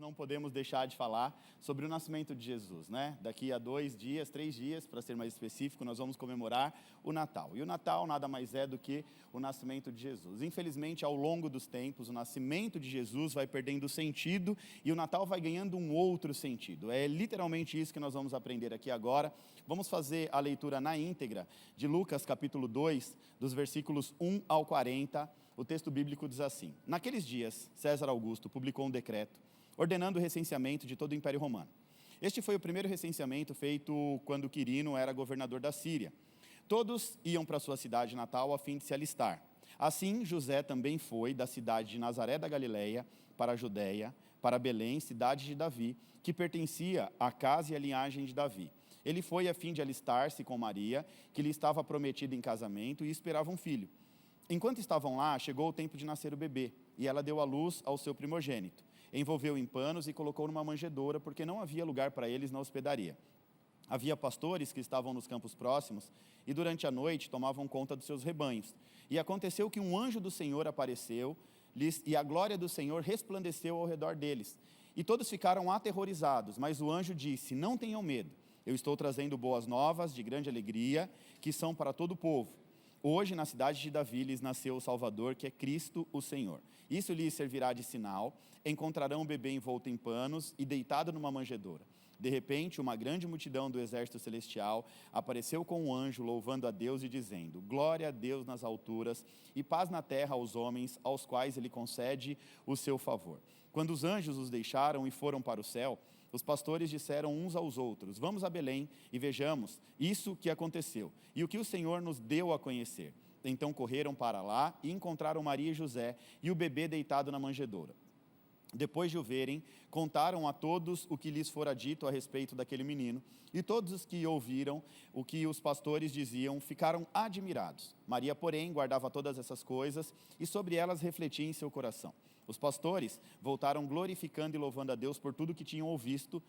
não podemos deixar de falar sobre o nascimento de Jesus, né? Daqui a 2 dias, 3 dias, para ser mais específico, nós vamos comemorar o Natal. E o Natal nada mais é do que o nascimento de Jesus. Infelizmente, ao longo dos tempos, o nascimento de Jesus vai perdendo sentido e o Natal vai ganhando um outro sentido. É literalmente isso que nós vamos aprender aqui agora. Vamos fazer a leitura na íntegra de Lucas capítulo 2, dos versículos 1 ao 40. O texto bíblico diz assim: naqueles dias, César Augusto publicou um decreto ordenando o recenseamento de todo o Império Romano. Este foi o primeiro recenseamento feito quando Quirino era governador da Síria. Todos iam para sua cidade natal a fim de se alistar. Assim, José também foi da cidade de Nazaré da Galileia para a Judéia, para Belém, cidade de Davi, que pertencia à casa e à linhagem de Davi. Ele foi a fim de alistar-se com Maria, que lhe estava prometida em casamento, e esperava um filho. Enquanto estavam lá, chegou o tempo de nascer o bebê, e ela deu à luz ao seu primogênito. Envolveu em panos e colocou numa manjedoura, porque não havia lugar para eles na hospedaria. Havia pastores que estavam nos campos próximos, e durante a noite tomavam conta dos seus rebanhos. E aconteceu que um anjo do Senhor apareceu-lhes, e a glória do Senhor resplandeceu ao redor deles. E todos ficaram aterrorizados, mas o anjo disse: não tenham medo, eu estou trazendo boas novas de grande alegria, que são para todo o povo. Hoje, na cidade de Davi, lhes nasceu o Salvador, que é Cristo o Senhor. Isso lhes servirá de sinal: encontrarão o bebê envolto em panos e deitado numa manjedoura. De repente, uma grande multidão do exército celestial apareceu com um anjo, louvando a Deus e dizendo: glória a Deus nas alturas e paz na terra aos homens, aos quais Ele concede o seu favor. Quando os anjos os deixaram e foram para o céu, os pastores disseram uns aos outros: vamos a Belém e vejamos isso que aconteceu e o que o Senhor nos deu a conhecer. Então correram para lá e encontraram Maria e José e o bebê deitado na manjedoura. Depois de o verem, contaram a todos o que lhes fora dito a respeito daquele menino, e todos os que ouviram o que os pastores diziam ficaram admirados. Maria, porém, guardava todas essas coisas e sobre elas refletia em seu coração. Os pastores voltaram glorificando e louvando a Deus por tudo que tinham visto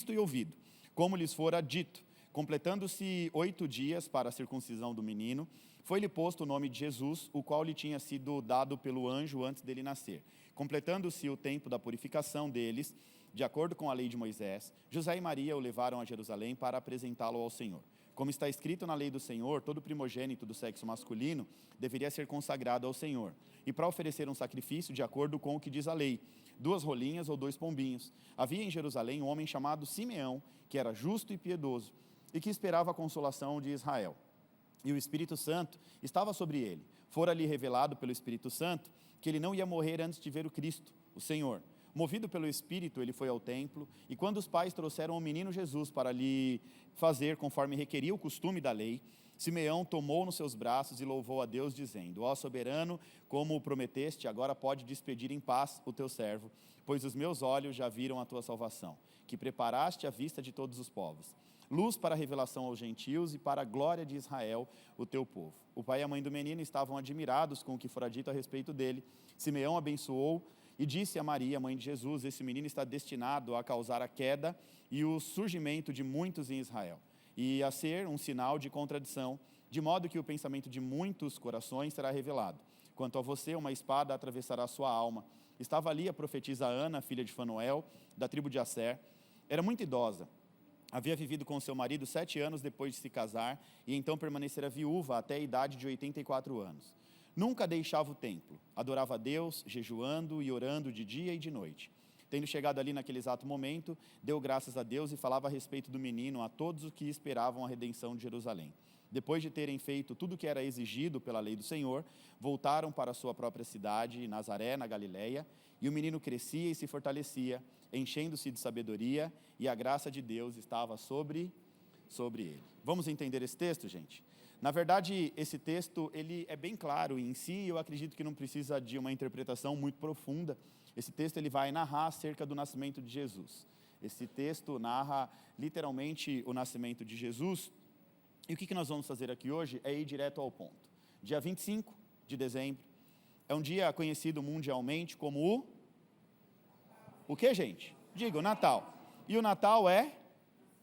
e ouvido, como lhes fora dito. Completando-se 8 dias para a circuncisão do menino, foi-lhe posto o nome de Jesus, o qual lhe tinha sido dado pelo anjo antes dele nascer. Completando-se o tempo da purificação deles, de acordo com a lei de Moisés, José e Maria o levaram a Jerusalém para apresentá-lo ao Senhor. Como está escrito na lei do Senhor, todo primogênito do sexo masculino deveria ser consagrado ao Senhor. E para oferecer um sacrifício, de acordo com o que diz a lei, 2 rolinhas ou 2 pombinhos. Havia em Jerusalém um homem chamado Simeão, que era justo e piedoso, e que esperava a consolação de Israel. E o Espírito Santo estava sobre ele. Fora-lhe revelado pelo Espírito Santo que ele não ia morrer antes de ver o Cristo, o Senhor. Movido pelo Espírito, ele foi ao templo, e quando os pais trouxeram o menino Jesus para lhe fazer conforme requeria o costume da lei, Simeão tomou nos seus braços e louvou a Deus, dizendo: ó soberano, como o prometeste, agora pode despedir em paz o teu servo, pois os meus olhos já viram a tua salvação, que preparaste à vista de todos os povos, luz para a revelação aos gentios e para a glória de Israel, o teu povo. O pai e a mãe do menino estavam admirados com o que fora dito a respeito dele. Simeão abençoou e disse a Maria, mãe de Jesus: esse menino está destinado a causar a queda e o surgimento de muitos em Israel, e a ser um sinal de contradição, de modo que o pensamento de muitos corações será revelado. Quanto a você, uma espada atravessará sua alma. Estava ali a profetisa Ana, filha de Fanuel, da tribo de Asser. Era muito idosa. Havia vivido com seu marido 7 anos depois de se casar, e então permanecera viúva até a idade de 84 anos. Nunca deixava o templo, adorava a Deus, jejuando e orando de dia e de noite. Tendo chegado ali naquele exato momento, deu graças a Deus e falava a respeito do menino a todos os que esperavam a redenção de Jerusalém. Depois de terem feito tudo o que era exigido pela lei do Senhor, voltaram para a sua própria cidade, Nazaré, na Galileia, e o menino crescia e se fortalecia, enchendo-se de sabedoria, e a graça de Deus estava sobre ele. Vamos entender esse texto, gente? Na verdade, esse texto ele é bem claro em si, eu acredito que não precisa de uma interpretação muito profunda. Esse texto ele vai narrar acerca do nascimento de Jesus. Esse texto narra literalmente o nascimento de Jesus. E o que nós vamos fazer aqui hoje é ir direto ao ponto. Dia 25 de dezembro é um dia conhecido mundialmente como o que, gente? Diga, o Natal. E o Natal é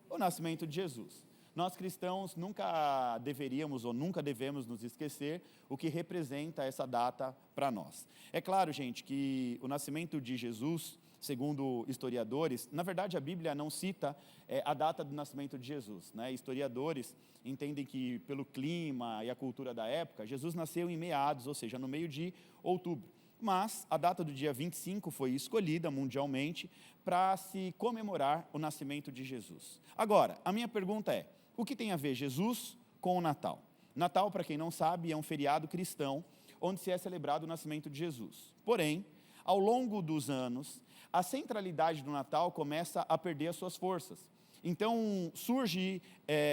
o nascimento de Jesus. Nós cristãos nunca deveríamos ou nunca devemos nos esquecer o que representa essa data para nós. É claro, gente, que o nascimento de Jesus segundo historiadores. Na verdade, a Bíblia não cita a data do nascimento de Jesus, né? Historiadores entendem que, pelo clima e a cultura da época, Jesus nasceu em meados, ou seja, no meio de outubro. Mas a data do dia 25 foi escolhida mundialmente para se comemorar o nascimento de Jesus. Agora, a minha pergunta é, o que tem a ver Jesus com o Natal? Natal, para quem não sabe, é um feriado cristão, onde se é celebrado o nascimento de Jesus. Porém, ao longo dos anos, a centralidade do Natal começa a perder as suas forças. Então,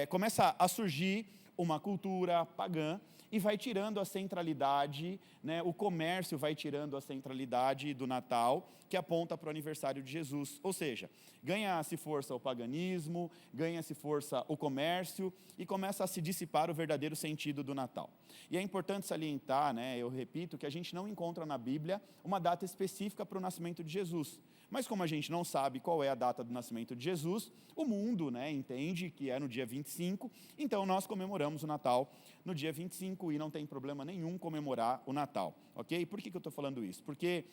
começa a surgir uma cultura pagã e vai tirando a centralidade, né, o comércio vai tirando a centralidade do Natal, que aponta para o aniversário de Jesus. Ou seja, ganha-se força o paganismo, ganha-se força o comércio e começa a se dissipar o verdadeiro sentido do Natal. E é importante salientar, né, eu repito, que a gente não encontra na Bíblia uma data específica para o nascimento de Jesus. Mas como a gente não sabe qual é a data do nascimento de Jesus, o mundo, né, entende que é no dia 25, então nós comemoramos o Natal no dia 25 e não tem problema nenhum comemorar o Natal, ok? Por que eu estou falando isso? Porque,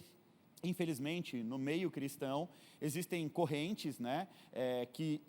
infelizmente, no meio cristão, existem correntes, né, que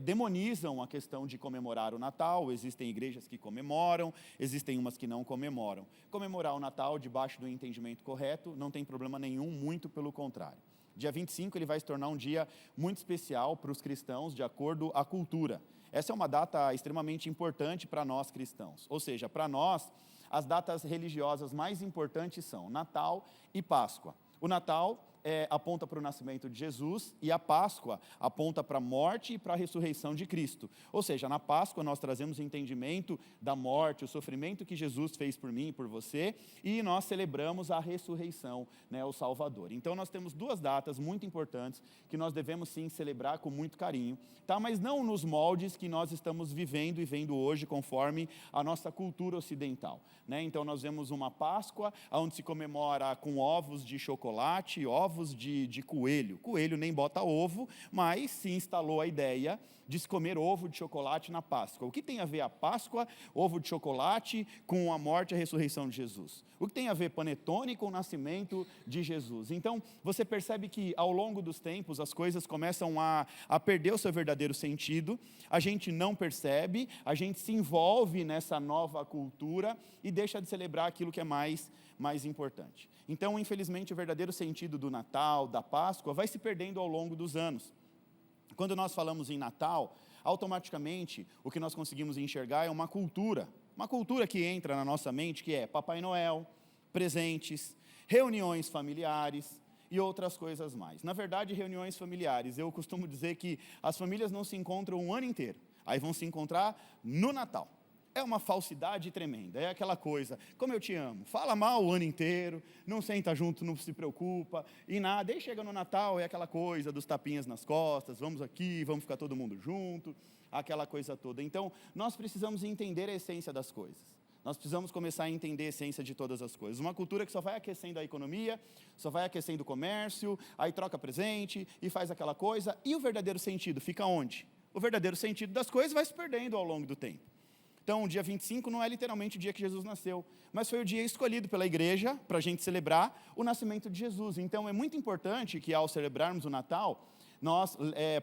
demonizam a questão de comemorar o Natal, existem igrejas que comemoram, existem umas que não comemoram. Comemorar o Natal debaixo do entendimento correto não tem problema nenhum, muito pelo contrário. Dia 25 ele vai se tornar um dia muito especial para os cristãos, de acordo à cultura. Essa é uma data extremamente importante para nós cristãos. Ou seja, para nós, as datas religiosas mais importantes são Natal e Páscoa. O Natal aponta para o nascimento de Jesus e a Páscoa aponta para a morte e para a ressurreição de Cristo. Ou seja, na Páscoa nós trazemos o entendimento da morte, o sofrimento que Jesus fez por mim e por você, e nós celebramos a ressurreição, né, o Salvador. Então nós temos duas datas muito importantes que nós devemos sim celebrar com muito carinho, tá? Mas não nos moldes que nós estamos vivendo e vendo hoje conforme a nossa cultura ocidental, né? Então nós vemos uma Páscoa onde se comemora com ovos de chocolate, ovos de coelho. Coelho nem bota ovo, mas se instalou a ideia de se comer ovo de chocolate na Páscoa. O que tem a ver a Páscoa, ovo de chocolate, com a morte e a ressurreição de Jesus? O que tem a ver panetone com o nascimento de Jesus? Então, você percebe que ao longo dos tempos as coisas começam a perder o seu verdadeiro sentido, a gente não percebe, a gente se envolve nessa nova cultura e deixa de celebrar aquilo que é mais importante. Então, infelizmente, o verdadeiro sentido do Natal, da Páscoa, vai se perdendo ao longo dos anos. Quando nós falamos em Natal, automaticamente, o que nós conseguimos enxergar é uma cultura que entra na nossa mente, que é Papai Noel, presentes, reuniões familiares e outras coisas mais. Na verdade, reuniões familiares, eu costumo dizer que as famílias não se encontram o ano inteiro, aí vão se encontrar no Natal. É uma falsidade tremenda, é aquela coisa, como eu te amo, fala mal o ano inteiro, não senta junto, não se preocupa, e nada, aí chega no Natal, é aquela coisa dos tapinhas nas costas, vamos aqui, vamos ficar todo mundo junto, aquela coisa toda. Então, nós precisamos entender a essência das coisas, nós precisamos começar a entender a essência de todas as coisas. Uma cultura que só vai aquecendo a economia, só vai aquecendo o comércio, aí troca presente e faz aquela coisa, e o verdadeiro sentido fica onde? O verdadeiro sentido das coisas vai se perdendo ao longo do tempo. Então, o dia 25 não é literalmente o dia que Jesus nasceu, mas foi o dia escolhido pela igreja para a gente celebrar o nascimento de Jesus. Então, é muito importante que ao celebrarmos o Natal, nós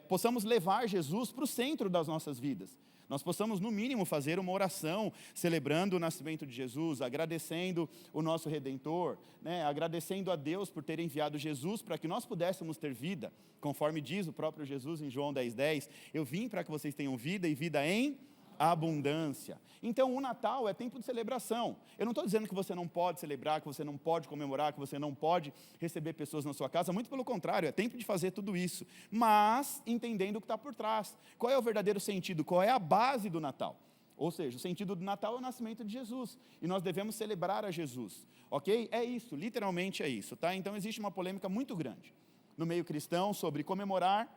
possamos levar Jesus para o centro das nossas vidas. Nós possamos, no mínimo, fazer uma oração celebrando o nascimento de Jesus, agradecendo o nosso Redentor, né? Agradecendo a Deus por ter enviado Jesus para que nós pudéssemos ter vida, conforme diz o próprio Jesus em João 10:10, eu vim para que vocês tenham vida e vida em abundância. Então, o Natal é tempo de celebração. Eu não estou dizendo que você não pode celebrar, que você não pode comemorar, que você não pode receber pessoas na sua casa, muito pelo contrário, é tempo de fazer tudo isso, mas entendendo o que está por trás. Qual é o verdadeiro sentido? Qual é a base do Natal? Ou seja, o sentido do Natal é o nascimento de Jesus, e nós devemos celebrar a Jesus, ok? É isso, literalmente é isso, tá? Então, existe uma polêmica muito grande no meio cristão sobre comemorar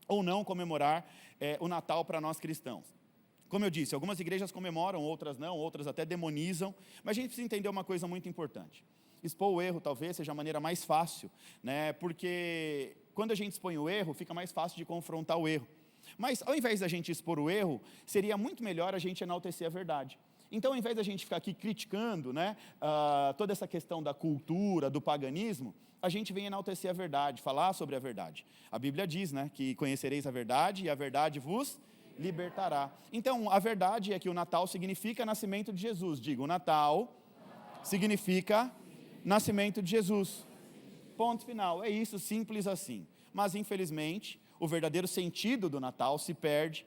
ou não comemorar o Natal para nós cristãos. Como eu disse, algumas igrejas comemoram, outras não, outras até demonizam, mas a gente precisa entender uma coisa muito importante. Expor o erro talvez seja a maneira mais fácil, né? Porque quando a gente expõe o erro, fica mais fácil de confrontar o erro. Mas ao invés da gente expor o erro, seria muito melhor a gente enaltecer a verdade. Então, ao invés da gente ficar aqui criticando, né, toda essa questão da cultura, do paganismo, a gente vem enaltecer a verdade, falar sobre a verdade. A Bíblia diz, né, que conhecereis a verdade e a verdade vos libertará. Então, a verdade é que o Natal significa nascimento de Jesus. Diga, o Natal significa nascimento de Jesus. Ponto final. É isso, simples assim. Mas, infelizmente, o verdadeiro sentido do Natal se perde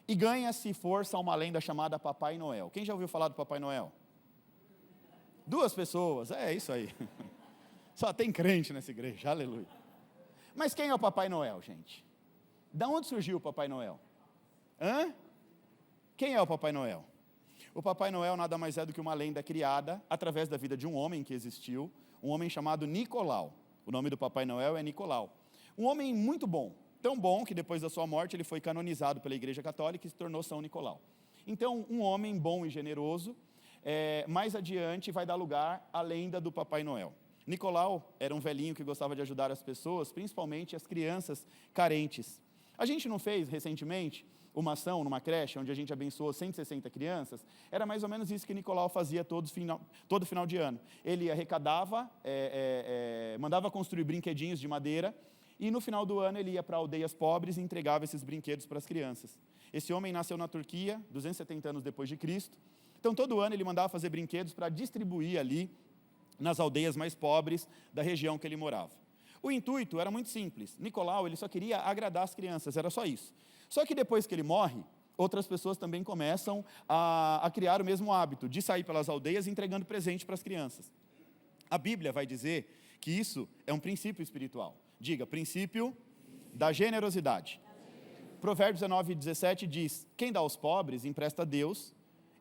e ganha-se força uma lenda chamada Papai Noel. Quem já ouviu falar do Papai Noel? 2 pessoas, é isso aí. Só tem crente nessa igreja, aleluia. Mas quem é o Papai Noel, gente? Da onde surgiu o Papai Noel? Quem é o Papai Noel? O Papai Noel nada mais é do que uma lenda criada através da vida de um homem que existiu, um homem chamado Nicolau. O nome do Papai Noel é Nicolau. Um homem muito bom, tão bom que depois da sua morte ele foi canonizado pela Igreja Católica e se tornou São Nicolau. Então, um homem bom e generoso, mais adiante vai dar lugar à lenda do Papai Noel. Nicolau era um velhinho que gostava de ajudar as pessoas, principalmente as crianças carentes. A gente não fez recentemente uma ação numa creche onde a gente abençoou 160 crianças? Era mais ou menos isso que Nicolau fazia todo final de ano. Ele arrecadava, mandava construir brinquedinhos de madeira e no final do ano ele ia para aldeias pobres e entregava esses brinquedos para as crianças. Esse homem nasceu na Turquia, 270 anos depois de Cristo. Então todo ano ele mandava fazer brinquedos para distribuir ali nas aldeias mais pobres da região que ele morava. O intuito era muito simples. Nicolau, ele só queria agradar as crianças, era só isso. Só que depois que ele morre, outras pessoas também começam a criar o mesmo hábito de sair pelas aldeias entregando presente para as crianças. A Bíblia vai dizer que isso é um princípio espiritual. Diga, princípio da generosidade. Provérbios 19:17 diz, quem dá aos pobres empresta a Deus,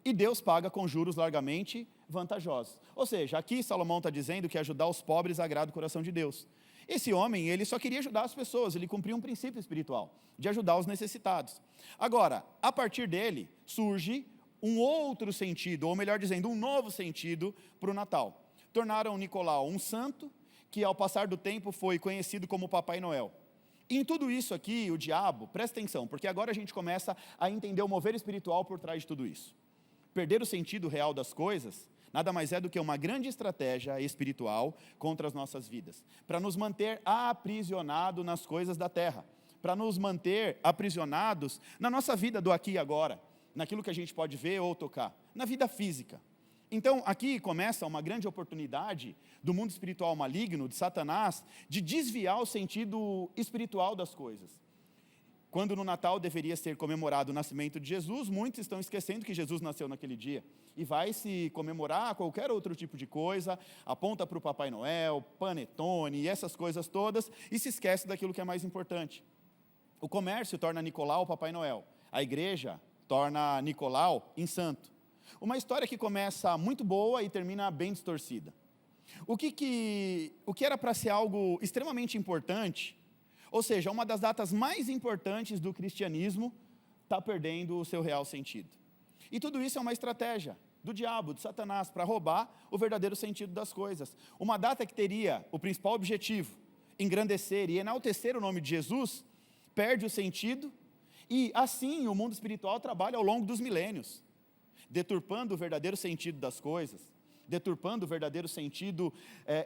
e Deus paga com juros largamente vantajosos. Ou seja, aqui Salomão está dizendo que ajudar os pobres agrada o coração de Deus. Esse homem, ele só queria ajudar as pessoas, ele cumpria um princípio espiritual, de ajudar os necessitados. Agora, a partir dele, surge um outro sentido, ou melhor dizendo, um novo sentido para o Natal. Tornaram Nicolau um santo, que ao passar do tempo foi conhecido como Papai Noel. E em tudo isso aqui, o diabo, presta atenção, porque agora a gente começa a entender o mover espiritual por trás de tudo isso. Perder o sentido real das coisas nada mais é do que uma grande estratégia espiritual contra as nossas vidas, para nos manter aprisionados nas coisas da terra, para nos manter aprisionados na nossa vida do aqui e agora, naquilo que a gente pode ver ou tocar, na vida física. Então, aqui começa uma grande oportunidade do mundo espiritual maligno, de Satanás, de desviar o sentido espiritual das coisas. Quando no Natal deveria ser comemorado o nascimento de Jesus, muitos estão esquecendo que Jesus nasceu naquele dia. E vai se comemorar qualquer outro tipo de coisa, aponta para o Papai Noel, panetone e essas coisas todas, e se esquece daquilo que é mais importante. O comércio torna Nicolau Papai Noel. A igreja torna Nicolau em santo. Uma história que começa muito boa e termina bem distorcida. O que era para ser algo extremamente importante, ou seja, uma das datas mais importantes do cristianismo, está perdendo o seu real sentido. E tudo isso é uma estratégia do diabo, de Satanás, para roubar o verdadeiro sentido das coisas. Uma data que teria o principal objetivo, engrandecer e enaltecer o nome de Jesus, perde o sentido, e assim o mundo espiritual trabalha ao longo dos milênios, deturpando o verdadeiro sentido das coisas, deturpando o verdadeiro sentido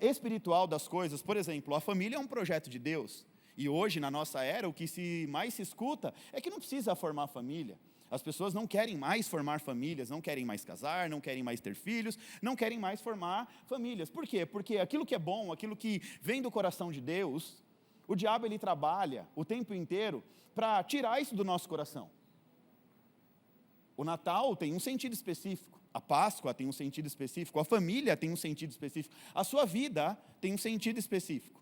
espiritual das coisas. Por exemplo, a família é um projeto de Deus. E hoje, na nossa era, o que mais se escuta é que não precisa formar família. As pessoas não querem mais formar famílias, não querem mais casar, não querem mais ter filhos, não querem mais formar famílias. Por quê? Porque aquilo que é bom, aquilo que vem do coração de Deus, o diabo ele trabalha o tempo inteiro para tirar isso do nosso coração. O Natal tem um sentido específico, a Páscoa tem um sentido específico, a família tem um sentido específico, a sua vida tem um sentido específico.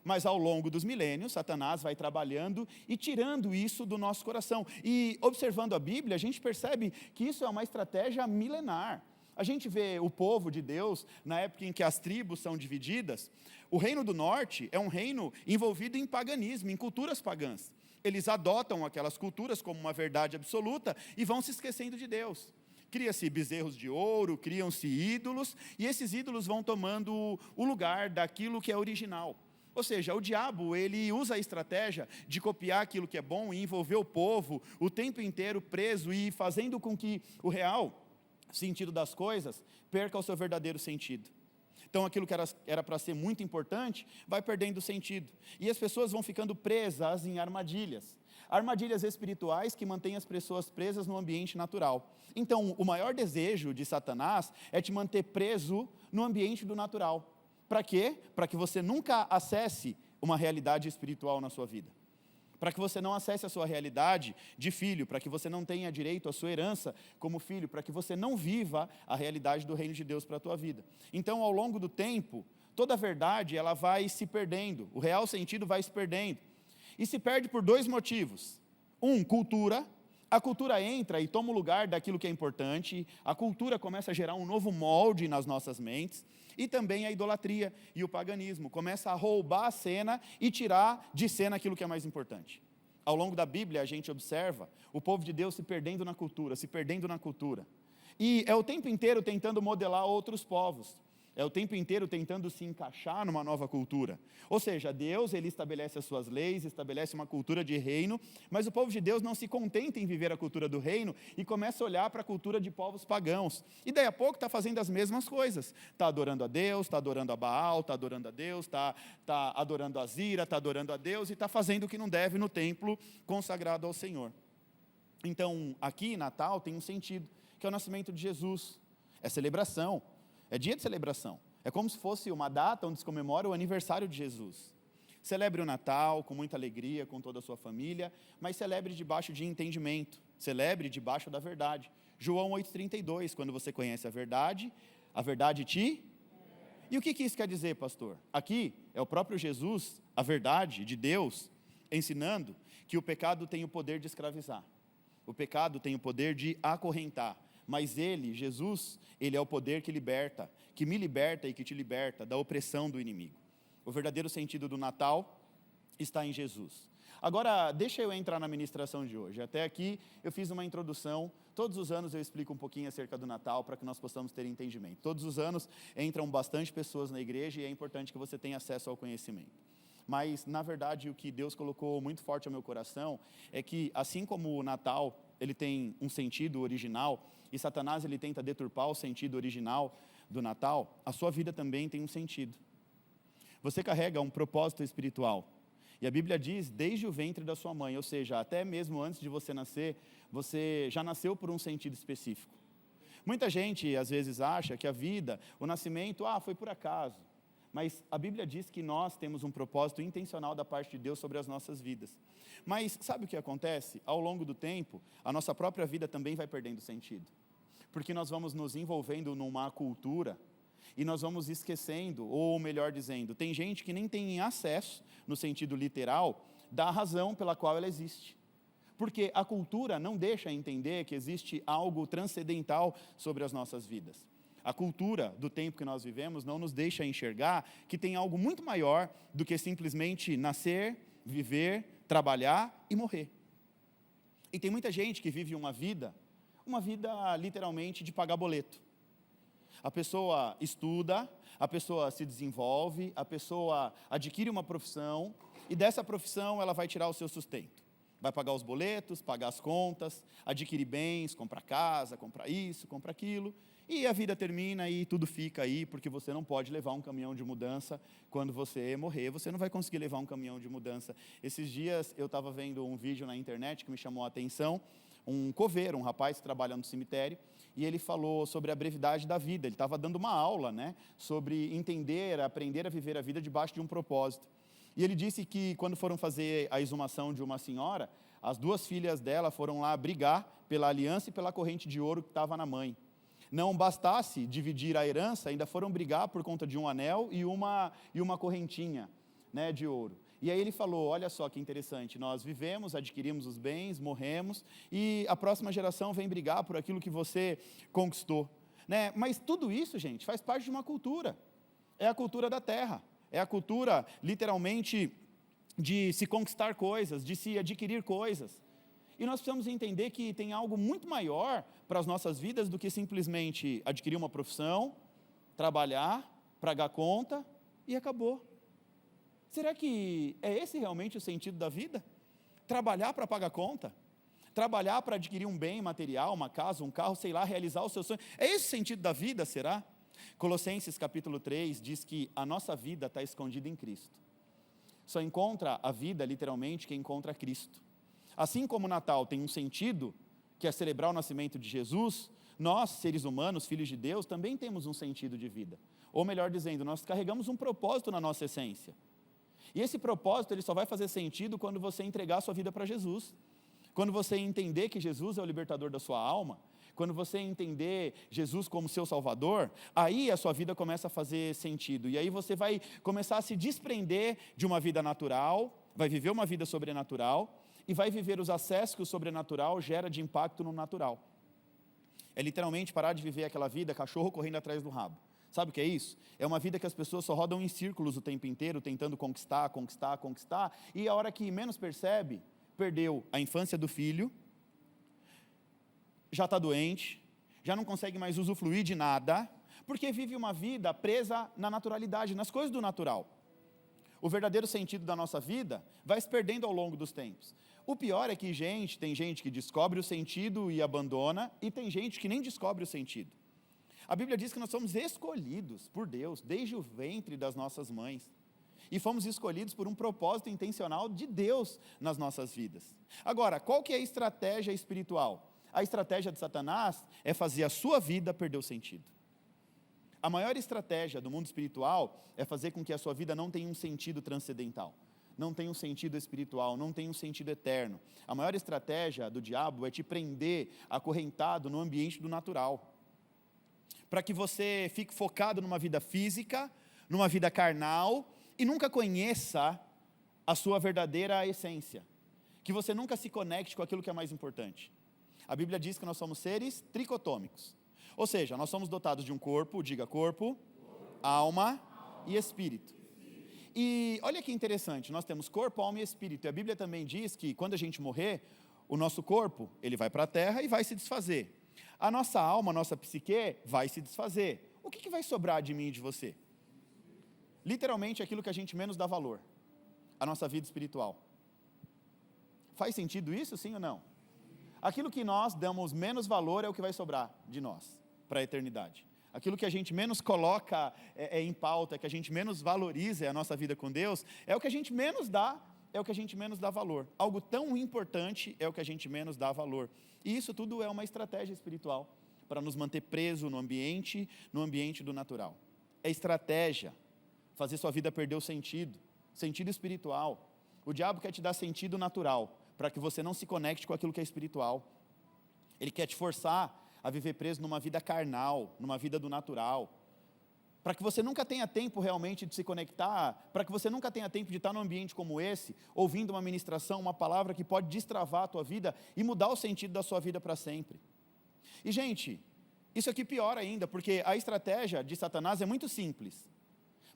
Mas ao longo dos milênios, Satanás vai trabalhando e tirando isso do nosso coração. E observando a Bíblia, a gente percebe que isso é uma estratégia milenar. A gente vê o povo de Deus, na época em que as tribos são divididas, o reino do norte é um reino envolvido em paganismo, em culturas pagãs. Eles adotam aquelas culturas como uma verdade absoluta e vão se esquecendo de Deus. Cria-se bezerros de ouro, criam-se ídolos, e esses ídolos vão tomando o lugar daquilo que é original. Ou seja, o diabo, ele usa a estratégia de copiar aquilo que é bom e envolver o povo o tempo inteiro preso e fazendo com que o real sentido das coisas perca o seu verdadeiro sentido. Então aquilo que era para ser muito importante vai perdendo sentido. E as pessoas vão ficando presas em armadilhas. Armadilhas espirituais que mantêm as pessoas presas no ambiente natural. Então o maior desejo de Satanás é te manter preso no ambiente do natural. Para quê? Para que você nunca acesse uma realidade espiritual na sua vida. Para que você não acesse a sua realidade de filho, para que você não tenha direito à sua herança como filho, para que você não viva a realidade do reino de Deus para a tua vida. Então, ao longo do tempo, toda a verdade ela vai se perdendo, o real sentido vai se perdendo. E se perde por dois motivos. Cultura. A cultura entra e toma o lugar daquilo que é importante, a cultura começa a gerar um novo molde nas nossas mentes, e também a idolatria e o paganismo, começa a roubar a cena e tirar de cena aquilo que é mais importante. Ao longo da Bíblia a gente observa o povo de Deus se perdendo na cultura, e é o tempo inteiro tentando modelar outros povos, é o tempo inteiro tentando se encaixar numa nova cultura. Ou seja, Deus ele estabelece as suas leis, estabelece uma cultura de reino, mas o povo de Deus não se contenta em viver a cultura do reino e começa a olhar para a cultura de povos pagãos. E daí a pouco está fazendo as mesmas coisas. Está adorando a Deus, está adorando a Baal, está adorando a Deus, está adorando a Zira, está adorando a Deus e está fazendo o que não deve no templo consagrado ao Senhor. Então, aqui, Natal tem um sentido, que é o nascimento de Jesus. É celebração. É dia de celebração. É como se fosse uma data onde se comemora o aniversário de Jesus. Celebre o Natal com muita alegria, com toda a sua família, mas celebre debaixo de entendimento. Celebre debaixo da verdade. João 8,32, quando você conhece a verdade te... E o que isso quer dizer, pastor? Aqui é o próprio Jesus, a verdade de Deus, ensinando que o pecado tem o poder de escravizar. O pecado tem o poder de acorrentar. Mas ele, Jesus, ele é o poder que liberta, que me liberta e que te liberta da opressão do inimigo. O verdadeiro sentido do Natal está em Jesus. Agora, deixa eu entrar na ministração de hoje. Até aqui eu fiz uma introdução. Todos os anos eu explico um pouquinho acerca do Natal para que nós possamos ter entendimento. Todos os anos entram bastante pessoas na igreja e é importante que você tenha acesso ao conhecimento. Mas, na verdade, o que Deus colocou muito forte ao meu coração é que, assim como o Natal ele tem um sentido original, e Satanás ele tenta deturpar o sentido original do Natal, a sua vida também tem um sentido. Você carrega um propósito espiritual. E a Bíblia diz, desde o ventre da sua mãe, ou seja, até mesmo antes de você nascer, você já nasceu por um sentido específico. Muita gente, às vezes, acha que a vida, o nascimento, foi por acaso. Mas a Bíblia diz que nós temos um propósito intencional da parte de Deus sobre as nossas vidas. Mas sabe o que acontece? Ao longo do tempo, a nossa própria vida também vai perdendo sentido. Porque nós vamos nos envolvendo numa cultura e nós vamos esquecendo, ou melhor dizendo, tem gente que nem tem acesso, no sentido literal, da razão pela qual ela existe. Porque a cultura não deixa entender que existe algo transcendental sobre as nossas vidas. A cultura do tempo que nós vivemos não nos deixa enxergar que tem algo muito maior do que simplesmente nascer, viver, trabalhar e morrer. E tem muita gente que vive uma vida literalmente de pagar boleto. A pessoa estuda, a pessoa se desenvolve, a pessoa adquire uma profissão e dessa profissão ela vai tirar o seu sustento. Vai pagar os boletos, pagar as contas, adquirir bens, comprar casa, comprar isso, comprar aquilo. E a vida termina e tudo fica aí, porque você não pode levar um caminhão de mudança quando você morrer. Você não vai conseguir levar um caminhão de mudança. Esses dias eu estava vendo um vídeo na internet que me chamou a atenção. Um coveiro, um rapaz que trabalha no cemitério, e ele falou sobre a brevidade da vida. Ele estava dando uma aula, sobre aprender a viver a vida debaixo de um propósito. E ele disse que quando foram fazer a exumação de uma senhora, as duas filhas dela foram lá brigar pela aliança e pela corrente de ouro que estava na mãe. Não bastasse dividir a herança, ainda foram brigar por conta de um anel e uma correntinha, de ouro. E aí ele falou, olha só que interessante, nós vivemos, adquirimos os bens, morremos, e a próxima geração vem brigar por aquilo que você conquistou. Mas tudo isso, gente, faz parte de uma cultura. É a cultura da terra. É a cultura, literalmente, de se conquistar coisas, de se adquirir coisas. E nós precisamos entender que tem algo muito maior para as nossas vidas do que simplesmente adquirir uma profissão, trabalhar, pagar conta e acabou. Será que é esse realmente o sentido da vida? Trabalhar para pagar conta? trabalhar para adquirir um bem material, uma casa, um carro, sei lá, realizar o seu sonho. É esse o sentido da vida, será? Colossenses capítulo 3 diz que a nossa vida está escondida em Cristo. Só encontra a vida, literalmente, quem encontra Cristo. Assim como o Natal tem um sentido, que é celebrar o nascimento de Jesus, nós, seres humanos, filhos de Deus, também temos um sentido de vida. Ou melhor dizendo, nós carregamos um propósito na nossa essência. E esse propósito ele só vai fazer sentido quando você entregar a sua vida para Jesus. Quando você entender que Jesus é o libertador da sua alma, quando você entender Jesus como seu Salvador, aí a sua vida começa a fazer sentido. E aí você vai começar a se desprender de uma vida natural, vai viver uma vida sobrenatural, e vai viver os acessos que o sobrenatural gera de impacto no natural. É literalmente parar de viver aquela vida, cachorro correndo atrás do rabo. Sabe o que é isso? É uma vida que as pessoas só rodam em círculos o tempo inteiro, tentando conquistar, e a hora que menos percebe, perdeu a infância do filho, já está doente, já não consegue mais usufruir de nada, porque vive uma vida presa na naturalidade, nas coisas do natural. O verdadeiro sentido da nossa vida vai se perdendo ao longo dos tempos. O pior é que tem gente que descobre o sentido e abandona, e tem gente que nem descobre o sentido. A Bíblia diz que nós somos escolhidos por Deus, desde o ventre das nossas mães. E fomos escolhidos por um propósito intencional de Deus nas nossas vidas. Agora, qual que é a estratégia espiritual? A estratégia de Satanás é fazer a sua vida perder o sentido. A maior estratégia do mundo espiritual é fazer com que a sua vida não tenha um sentido transcendental, não tenha um sentido espiritual, não tenha um sentido eterno. A maior estratégia do diabo é te prender acorrentado no ambiente do natural, para que você fique focado numa vida física, numa vida carnal, e nunca conheça a sua verdadeira essência, que você nunca se conecte com aquilo que é mais importante. A Bíblia diz que nós somos seres tricotômicos, ou seja, nós somos dotados de um corpo, diga corpo, alma e espírito. E olha que interessante, nós temos corpo, alma e espírito, e a Bíblia também diz que quando a gente morrer, o nosso corpo, ele vai para a terra e vai se desfazer. A nossa alma, a nossa psique vai se desfazer. O que vai sobrar de mim e de você? Literalmente aquilo que a gente menos dá valor, a nossa vida espiritual. Faz sentido isso, sim ou não? Aquilo que nós damos menos valor é o que vai sobrar de nós, para a eternidade. Aquilo que a gente menos coloca em pauta, que a gente menos valoriza a nossa vida com Deus, é o que a gente menos dá, é o que a gente menos dá valor. Algo tão importante é o que a gente menos dá valor. E isso tudo é uma estratégia espiritual, para nos manter preso no ambiente do natural. É estratégia, fazer sua vida perder o sentido espiritual. O diabo quer te dar sentido natural, para que você não se conecte com aquilo que é espiritual. Ele quer te forçar a viver preso numa vida carnal, numa vida do natural, para que você nunca tenha tempo realmente de se conectar, para que você nunca tenha tempo de estar num ambiente como esse, ouvindo uma ministração, uma palavra que pode destravar a tua vida e mudar o sentido da sua vida para sempre. E gente, isso aqui pior ainda, porque a estratégia de Satanás é muito simples.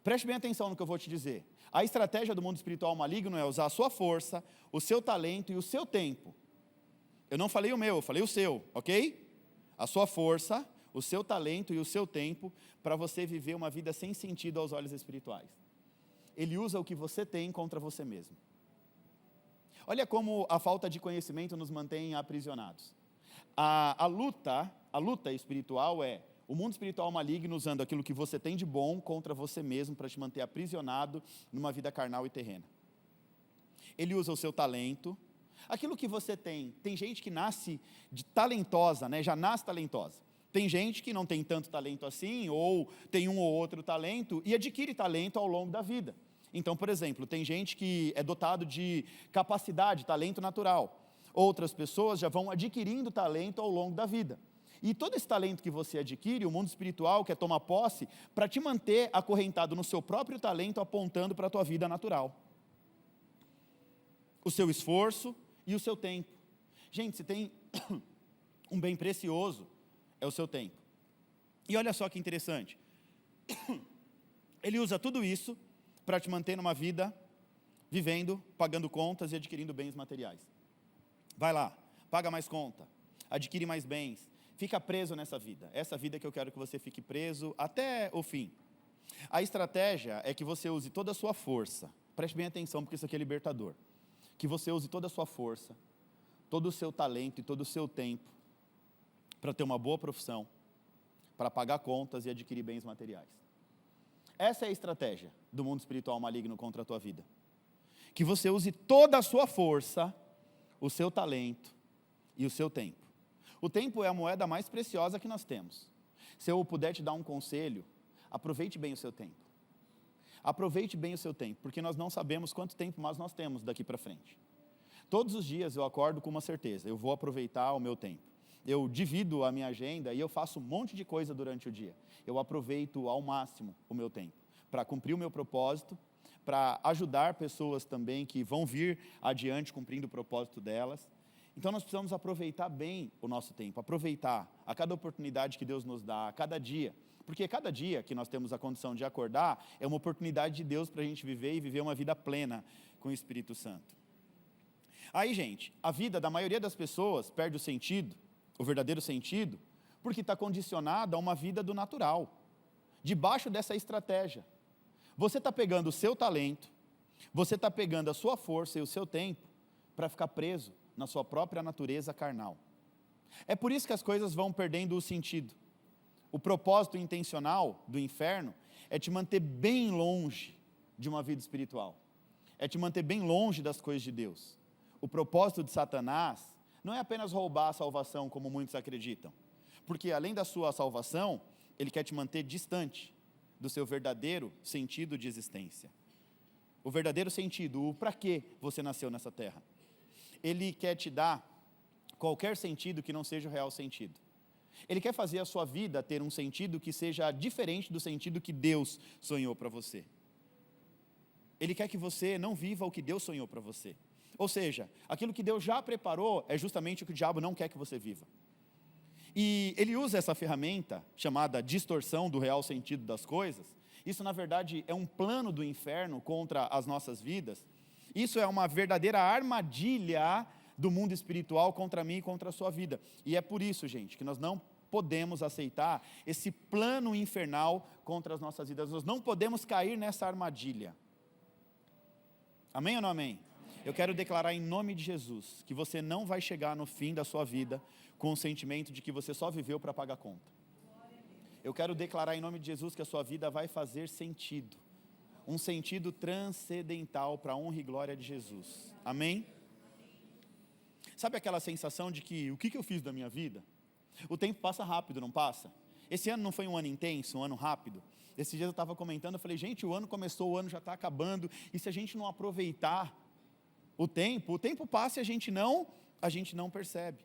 Preste bem atenção no que eu vou te dizer. A estratégia do mundo espiritual maligno é usar a sua força, o seu talento e o seu tempo. Eu não falei o meu, eu falei o seu, ok? A sua força, o seu talento e o seu tempo para você viver uma vida sem sentido aos olhos espirituais. Ele usa o que você tem contra você mesmo. Olha como a falta de conhecimento nos mantém aprisionados. A luta espiritual é o mundo espiritual maligno usando aquilo que você tem de bom contra você mesmo para te manter aprisionado numa vida carnal e terrena. Ele usa o seu talento, aquilo que você tem. Tem gente que nasce talentosa, né? Já nasce talentosa. Tem gente que não tem tanto talento assim, ou tem um ou outro talento, e adquire talento ao longo da vida. Então, por exemplo, tem gente que é dotado de capacidade, talento natural. Outras pessoas já vão adquirindo talento ao longo da vida. E todo esse talento que você adquire, o mundo espiritual quer tomar posse para te manter acorrentado no seu próprio talento, apontando para a tua vida natural. O seu esforço e o seu tempo. Gente, se tem um bem precioso, é o seu tempo. E olha só que interessante. Ele usa tudo isso para te manter numa vida, vivendo, pagando contas e adquirindo bens materiais. Vai lá, paga mais conta, adquire mais bens, fica preso nessa vida. Essa vida que eu quero que você fique preso até o fim. A estratégia é que você use toda a sua força. Preste bem atenção, porque isso aqui é libertador. Que você use toda a sua força, todo o seu talento e todo o seu tempo para ter uma boa profissão, para pagar contas e adquirir bens materiais. Essa é a estratégia do mundo espiritual maligno contra a tua vida. Que você use toda a sua força, o seu talento e o seu tempo. O tempo é a moeda mais preciosa que nós temos. Se eu puder te dar um conselho, aproveite bem o seu tempo. Aproveite bem o seu tempo, porque nós não sabemos quanto tempo mais nós temos daqui para frente. Todos os dias eu acordo com uma certeza, eu vou aproveitar o meu tempo. Eu divido a minha agenda e eu faço um monte de coisa durante o dia. Eu aproveito ao máximo o meu tempo para cumprir o meu propósito, para ajudar pessoas também que vão vir adiante cumprindo o propósito delas. Então nós precisamos aproveitar bem o nosso tempo, aproveitar a cada oportunidade que Deus nos dá, a cada dia. Porque cada dia que nós temos a condição de acordar é uma oportunidade de Deus para a gente viver e viver uma vida plena com o Espírito Santo. Aí, gente, a vida da maioria das pessoas perde o sentido, o verdadeiro sentido, porque está condicionada a uma vida do natural, debaixo dessa estratégia. Você está pegando o seu talento, você está pegando a sua força e o seu tempo para ficar preso na sua própria natureza carnal. É por isso que as coisas vão perdendo o sentido. O propósito intencional do inferno é te manter bem longe de uma vida espiritual. É te manter bem longe das coisas de Deus. O propósito de Satanás não é apenas roubar a salvação, como muitos acreditam. Porque além da sua salvação, ele quer te manter distante do seu verdadeiro sentido de existência. O verdadeiro sentido, o para que você nasceu nessa terra. Ele quer te dar qualquer sentido que não seja o real sentido. Ele quer fazer a sua vida ter um sentido que seja diferente do sentido que Deus sonhou para você. Ele quer que você não viva o que Deus sonhou para você. Ou seja, aquilo que Deus já preparou é justamente o que o diabo não quer que você viva. E ele usa essa ferramenta, chamada distorção do real sentido das coisas. Isso, na verdade, é um plano do inferno contra as nossas vidas. Isso é uma verdadeira armadilha do mundo espiritual contra mim e contra a sua vida. E é por isso, gente, que nós não podemos aceitar esse plano infernal contra as nossas vidas. Nós não podemos cair nessa armadilha. Amém ou não amém? Eu quero declarar em nome de Jesus que você não vai chegar no fim da sua vida com o sentimento de que você só viveu para pagar conta. Eu quero declarar em nome de Jesus que a sua vida vai fazer sentido. Um sentido transcendental para a honra e glória de Jesus. Amém? Sabe aquela sensação de que, o que eu fiz da minha vida? O tempo passa rápido, não passa? Esse ano não foi um ano intenso, um ano rápido? Esses dias eu estava comentando, eu falei, gente, o ano começou, o ano já está acabando, e se a gente não aproveitar o tempo passa e a gente não percebe.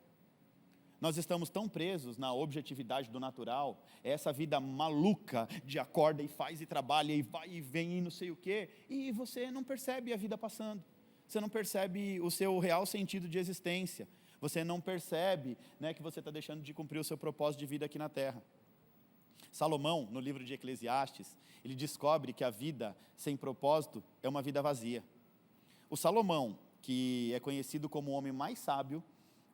Nós estamos tão presos na objetividade do natural, essa vida maluca de acorda e faz e trabalha e vai e vem e não sei o quê, e você não percebe a vida passando. Você não percebe o seu real sentido de existência. Você não percebe, que você está deixando de cumprir o seu propósito de vida aqui na terra. Salomão, no livro de Eclesiastes, ele descobre que a vida sem propósito é uma vida vazia. O Salomão, que é conhecido como o homem mais sábio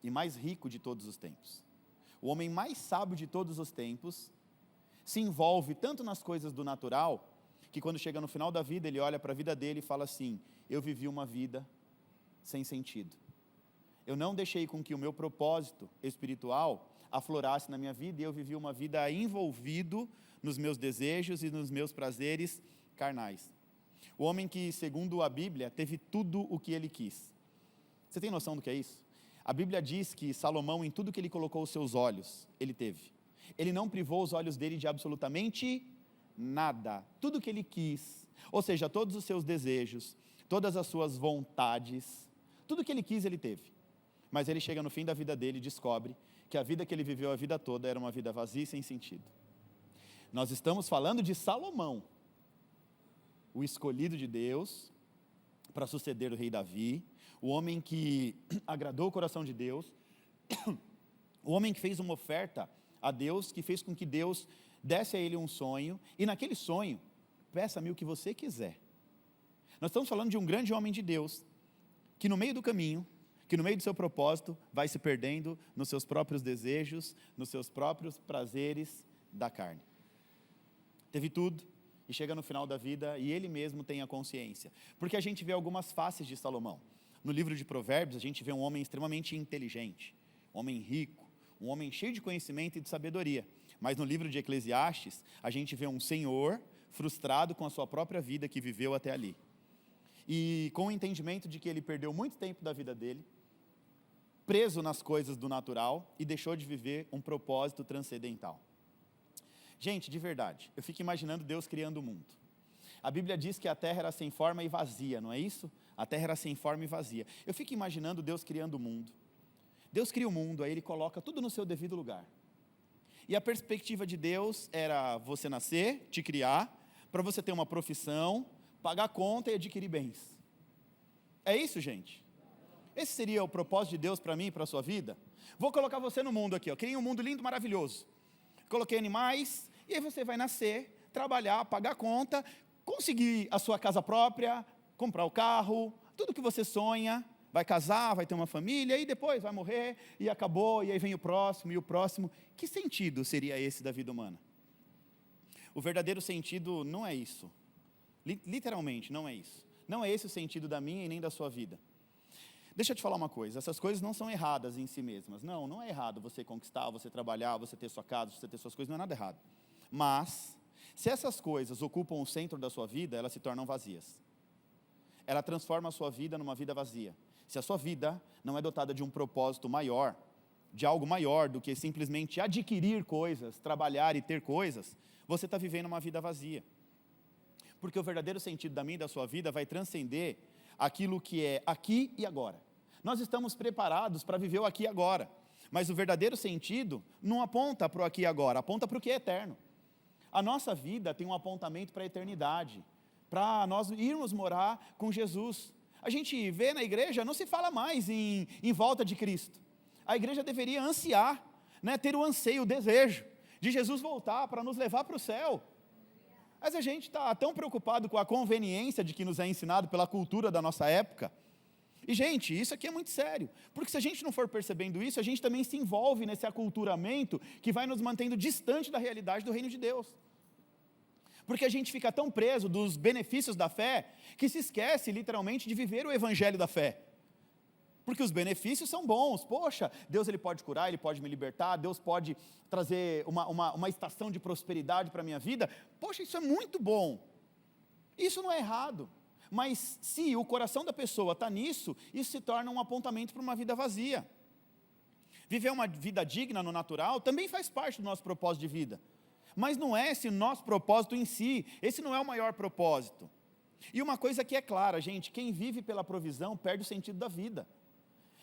e mais rico de todos os tempos. O homem mais sábio de todos os tempos se envolve tanto nas coisas do natural, que quando chega no final da vida, ele olha para a vida dele e fala assim, eu vivi uma vida sem sentido. Eu não deixei com que o meu propósito espiritual aflorasse na minha vida e eu vivi uma vida envolvido nos meus desejos e nos meus prazeres carnais. O homem que, segundo a Bíblia, teve tudo o que ele quis. Você tem noção do que é isso? A Bíblia diz que Salomão, em tudo que ele colocou os seus olhos, ele teve. Ele não privou os olhos dele de absolutamente nada. Tudo que ele quis, ou seja, todos os seus desejos, todas as suas vontades, tudo que ele quis, ele teve. Mas ele chega no fim da vida dele e descobre que a vida que ele viveu a vida toda era uma vida vazia e sem sentido. Nós estamos falando de Salomão, o escolhido de Deus para suceder o rei Davi, o homem que agradou o coração de Deus, o homem que fez uma oferta a Deus, que fez com que Deus desse a ele um sonho, e naquele sonho, peça-me o que você quiser. Nós estamos falando de um grande homem de Deus, que no meio do caminho, que no meio do seu propósito, vai se perdendo nos seus próprios desejos, nos seus próprios prazeres da carne. Teve tudo, e chega no final da vida, e ele mesmo tem a consciência. Porque a gente vê algumas faces de Salomão. No livro de Provérbios, a gente vê um homem extremamente inteligente, um homem rico, um homem cheio de conhecimento e de sabedoria. Mas no livro de Eclesiastes, a gente vê um senhor frustrado com a sua própria vida que viveu até ali. E com o entendimento de que ele perdeu muito tempo da vida dele, preso nas coisas do natural e deixou de viver um propósito transcendental. Gente, de verdade, eu fico imaginando Deus criando o mundo. A Bíblia diz que a terra era sem forma e vazia, não é isso? A terra era sem forma e vazia. Eu fico imaginando Deus criando o mundo. Deus cria o mundo, aí Ele coloca tudo no seu devido lugar. E a perspectiva de Deus era você nascer, te criar, para você ter uma profissão, pagar conta e adquirir bens. É isso, gente? Esse seria o propósito de Deus para mim e para a sua vida? Vou colocar você no mundo aqui, ó. Criei um mundo lindo, maravilhoso. Coloquei animais, e aí você vai nascer, trabalhar, pagar conta, conseguir a sua casa própria, comprar o carro, tudo que você sonha, vai casar, vai ter uma família, e depois vai morrer, e acabou, e aí vem o próximo, e o próximo. Que sentido seria esse da vida humana? O verdadeiro sentido não é isso. Literalmente, não é isso. Não é esse o sentido da minha e nem da sua vida. Deixa eu te falar uma coisa, essas coisas não são erradas em si mesmas. Não é errado você conquistar, você trabalhar, você ter sua casa, você ter suas coisas, não é nada errado. Mas, se essas coisas ocupam o centro da sua vida, elas se tornam vazias. Ela transforma a sua vida numa vida vazia. Se a sua vida não é dotada de um propósito maior, de algo maior do que simplesmente adquirir coisas, trabalhar e ter coisas, você está vivendo uma vida vazia. Porque o verdadeiro sentido da minha e da sua vida vai transcender aquilo que é aqui e agora. Nós estamos preparados para viver o aqui e agora, mas o verdadeiro sentido não aponta para o aqui e agora, aponta para o que é eterno. A nossa vida tem um apontamento para a eternidade, para nós irmos morar com Jesus. A gente vê na igreja, não se fala mais em volta de Cristo. A igreja deveria ansiar, né, ter o anseio, o desejo de Jesus voltar para nos levar para o céu. Mas a gente está tão preocupado com a conveniência de que nos é ensinado pela cultura da nossa época. E, gente, isso aqui é muito sério, porque se a gente não for percebendo isso, a gente também se envolve nesse aculturamento que vai nos mantendo distante da realidade do reino de Deus. Porque a gente fica tão preso dos benefícios da fé, que se esquece literalmente de viver o evangelho da fé. Porque os benefícios são bons. Poxa, Deus ele pode curar, Ele pode me libertar, Deus pode trazer uma estação de prosperidade para a minha vida. Poxa, isso é muito bom. Isso não é errado. Mas se o coração da pessoa está nisso, isso se torna um apontamento para uma vida vazia. Viver uma vida digna no natural também faz parte do nosso propósito de vida. Mas não é esse nosso propósito em si. Esse não é o maior propósito. E uma coisa que é clara, gente, quem vive pela provisão perde o sentido da vida.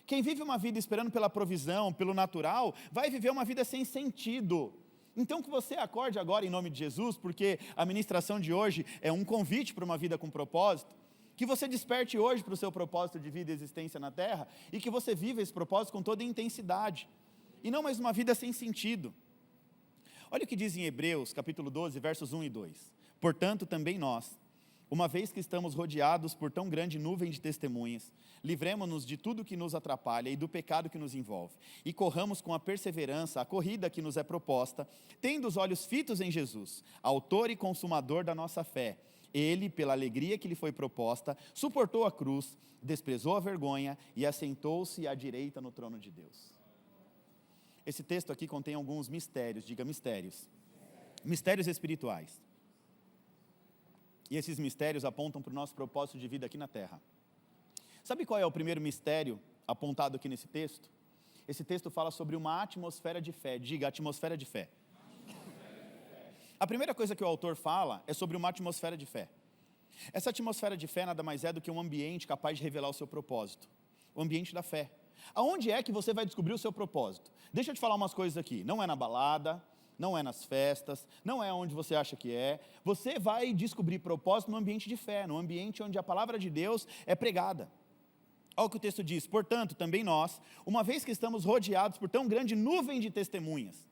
Quem vive uma vida esperando pela provisão, pelo natural, vai viver uma vida sem sentido. Então que você acorde agora em nome de Jesus, porque a ministração de hoje é um convite para uma vida com propósito, que você desperte hoje para o seu propósito de vida e existência na terra, e que você viva esse propósito com toda a intensidade, e não mais uma vida sem sentido. Olha o que diz em Hebreus, capítulo 12, versos 1 e 2. Portanto, também nós, uma vez que estamos rodeados por tão grande nuvem de testemunhas, livremo-nos de tudo que nos atrapalha e do pecado que nos envolve, e corramos com a perseverança a corrida que nos é proposta, tendo os olhos fitos em Jesus, autor e consumador da nossa fé. Ele, pela alegria que lhe foi proposta, suportou a cruz, desprezou a vergonha e assentou-se à direita no trono de Deus. Esse texto aqui contém alguns mistérios, diga mistérios. Mistérios espirituais. E esses mistérios apontam para o nosso propósito de vida aqui na terra. Sabe qual é o primeiro mistério apontado aqui nesse texto? Esse texto fala sobre uma atmosfera de fé. Diga, atmosfera de fé. A primeira coisa que o autor fala é sobre uma atmosfera de fé. Essa atmosfera de fé nada mais é do que um ambiente capaz de revelar o seu propósito. O ambiente da fé. Aonde é que você vai descobrir o seu propósito? Deixa eu te falar umas coisas aqui. Não é na balada, não é nas festas, não é onde você acha que é. Você vai descobrir propósito no ambiente de fé, no ambiente onde a palavra de Deus é pregada. Olha o que o texto diz. Portanto, também nós, uma vez que estamos rodeados por tão grande nuvem de testemunhas.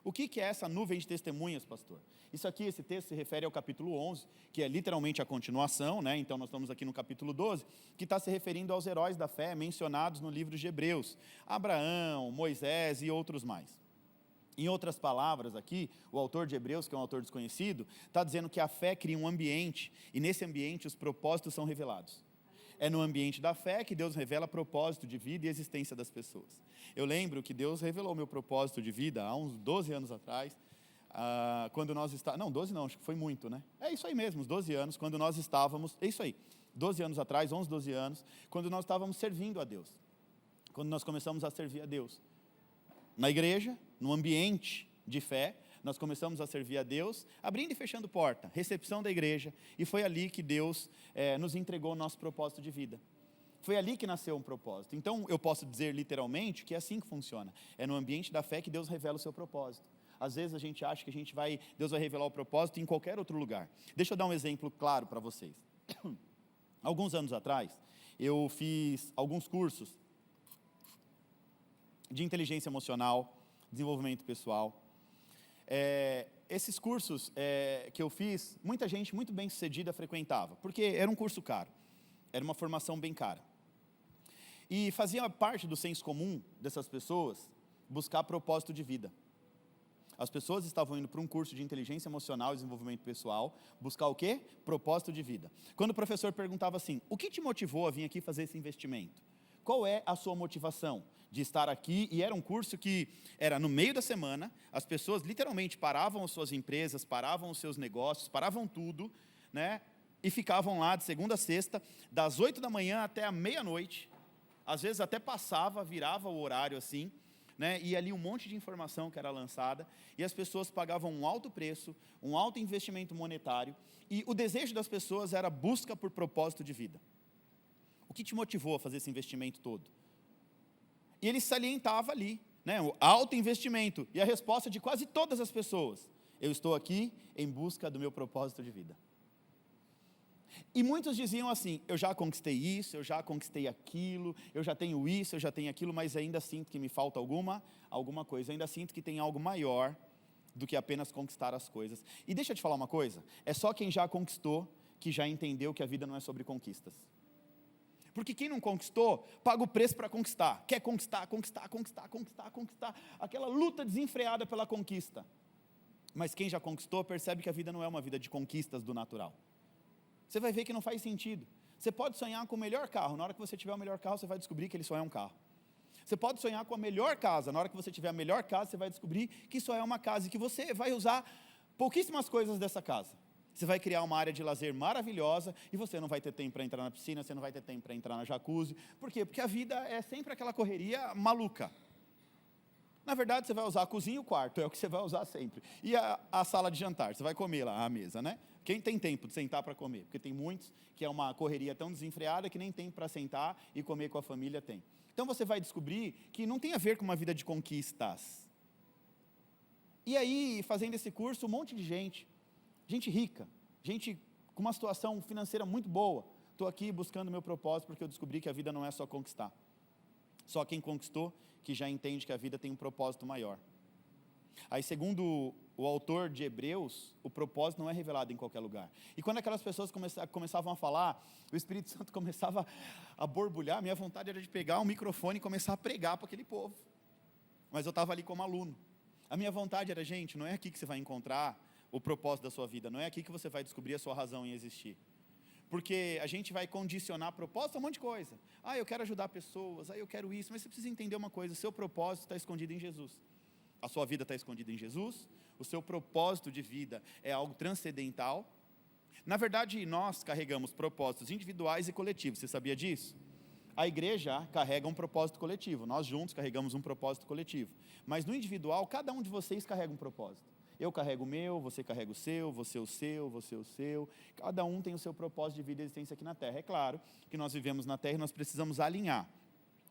O que é essa nuvem de testemunhas, pastor? Isso aqui, esse texto se refere ao capítulo 11, que é literalmente a continuação, né? Então nós estamos aqui no capítulo 12, que está se referindo aos heróis da fé mencionados no livro de Hebreus. Abraão, Moisés e outros mais. Em outras palavras aqui, o autor de Hebreus, que é um autor desconhecido, está dizendo que a fé cria um ambiente, e nesse ambiente os propósitos são revelados. É no ambiente da fé que Deus revela propósito de vida e existência das pessoas. Eu lembro que Deus revelou o meu propósito de vida há uns 12 anos atrás, quando nós estávamos... Não, 12 não, acho que foi muito, né? É isso aí mesmo, uns 12 anos, quando nós estávamos... É isso aí, 12 anos atrás, 11, 12 anos, quando nós estávamos servindo a Deus. Quando nós começamos a servir a Deus. Na igreja, no ambiente de fé, nós começamos a servir a Deus, abrindo e fechando porta, recepção da igreja, e foi ali que Deus nos entregou o nosso propósito de vida. Foi ali que nasceu um propósito. Então, eu posso dizer literalmente que é assim que funciona. É no ambiente da fé que Deus revela o seu propósito. Às vezes a gente acha que Deus vai revelar o propósito em qualquer outro lugar. Deixa eu dar um exemplo claro para vocês. Alguns anos atrás, eu fiz alguns cursos de inteligência emocional, desenvolvimento pessoal. Esses cursos que eu fiz, muita gente muito bem sucedida frequentava, porque era um curso caro, era uma formação bem cara. E fazia parte do senso comum dessas pessoas buscar propósito de vida. As pessoas estavam indo para um curso de inteligência emocional e desenvolvimento pessoal, buscar o quê? Propósito de vida. Quando o professor perguntava assim, o que te motivou a vir aqui fazer esse investimento? Qual é a sua motivação de estar aqui? E era um curso que era no meio da semana, as pessoas literalmente paravam as suas empresas, paravam os seus negócios, paravam tudo, né? E ficavam lá de segunda a sexta, das 8 da manhã até a meia-noite, às vezes até passava, virava o horário assim, né? E ali um monte de informação que era lançada, e as pessoas pagavam um alto preço, um alto investimento monetário, e o desejo das pessoas era a busca por propósito de vida. O que te motivou a fazer esse investimento todo? E ele salientava ali, né, o alto investimento, e a resposta de quase todas as pessoas: eu estou aqui em busca do meu propósito de vida. E muitos diziam assim, eu já conquistei isso, eu já conquistei aquilo, eu já tenho isso, eu já tenho aquilo, mas ainda sinto que me falta alguma coisa, ainda sinto que tem algo maior do que apenas conquistar as coisas. E deixa eu te falar uma coisa, é só quem já conquistou que já entendeu que a vida não é sobre conquistas. Porque quem não conquistou, paga o preço para conquistar. Quer conquistar, aquela luta desenfreada pela conquista. Mas quem já conquistou, percebe que a vida não é uma vida de conquistas do natural. Você vai ver que não faz sentido. Você pode sonhar com o melhor carro, na hora que você tiver o melhor carro, você vai descobrir que ele só é um carro. Você pode sonhar com a melhor casa, na hora que você tiver a melhor casa, você vai descobrir que só é uma casa e que você vai usar pouquíssimas coisas dessa casa. Você vai criar uma área de lazer maravilhosa e você não vai ter tempo para entrar na piscina, você não vai ter tempo para entrar na jacuzzi. Por quê? Porque a vida é sempre aquela correria maluca. Na verdade, você vai usar a cozinha e o quarto, é o que você vai usar sempre. E a sala de jantar, você vai comer lá à mesa, né? Quem tem tempo de sentar para comer? Porque tem muitos que é uma correria tão desenfreada que nem tempo para sentar e comer com a família tem. Então você vai descobrir que não tem a ver com uma vida de conquistas. E aí, fazendo esse curso, um monte de gente rica, gente com uma situação financeira muito boa. Estou aqui buscando o meu propósito porque eu descobri que a vida não é só conquistar. Só quem conquistou que já entende que a vida tem um propósito maior. Aí, segundo o autor de Hebreus, o propósito não é revelado em qualquer lugar. E quando aquelas pessoas começavam a falar, o Espírito Santo começava a borbulhar, minha vontade era de pegar um microfone e começar a pregar para aquele povo. Mas eu estava ali como aluno. A minha vontade era, gente, não é aqui que você vai encontrar o propósito da sua vida, não é aqui que você vai descobrir a sua razão em existir. Porque a gente vai condicionar propósito a um monte de coisa. Eu quero ajudar pessoas, eu quero isso, mas você precisa entender uma coisa, o seu propósito está escondido em Jesus. A sua vida está escondida em Jesus, o seu propósito de vida é algo transcendental. Na verdade, nós carregamos propósitos individuais e coletivos, você sabia disso? A igreja carrega um propósito coletivo, nós juntos carregamos um propósito coletivo. Mas no individual, cada um de vocês carrega um propósito. Eu carrego o meu, você carrega o seu, você o seu, você o seu. Cada um tem o seu propósito de vida e existência aqui na Terra. É claro que nós vivemos na Terra e nós precisamos alinhar.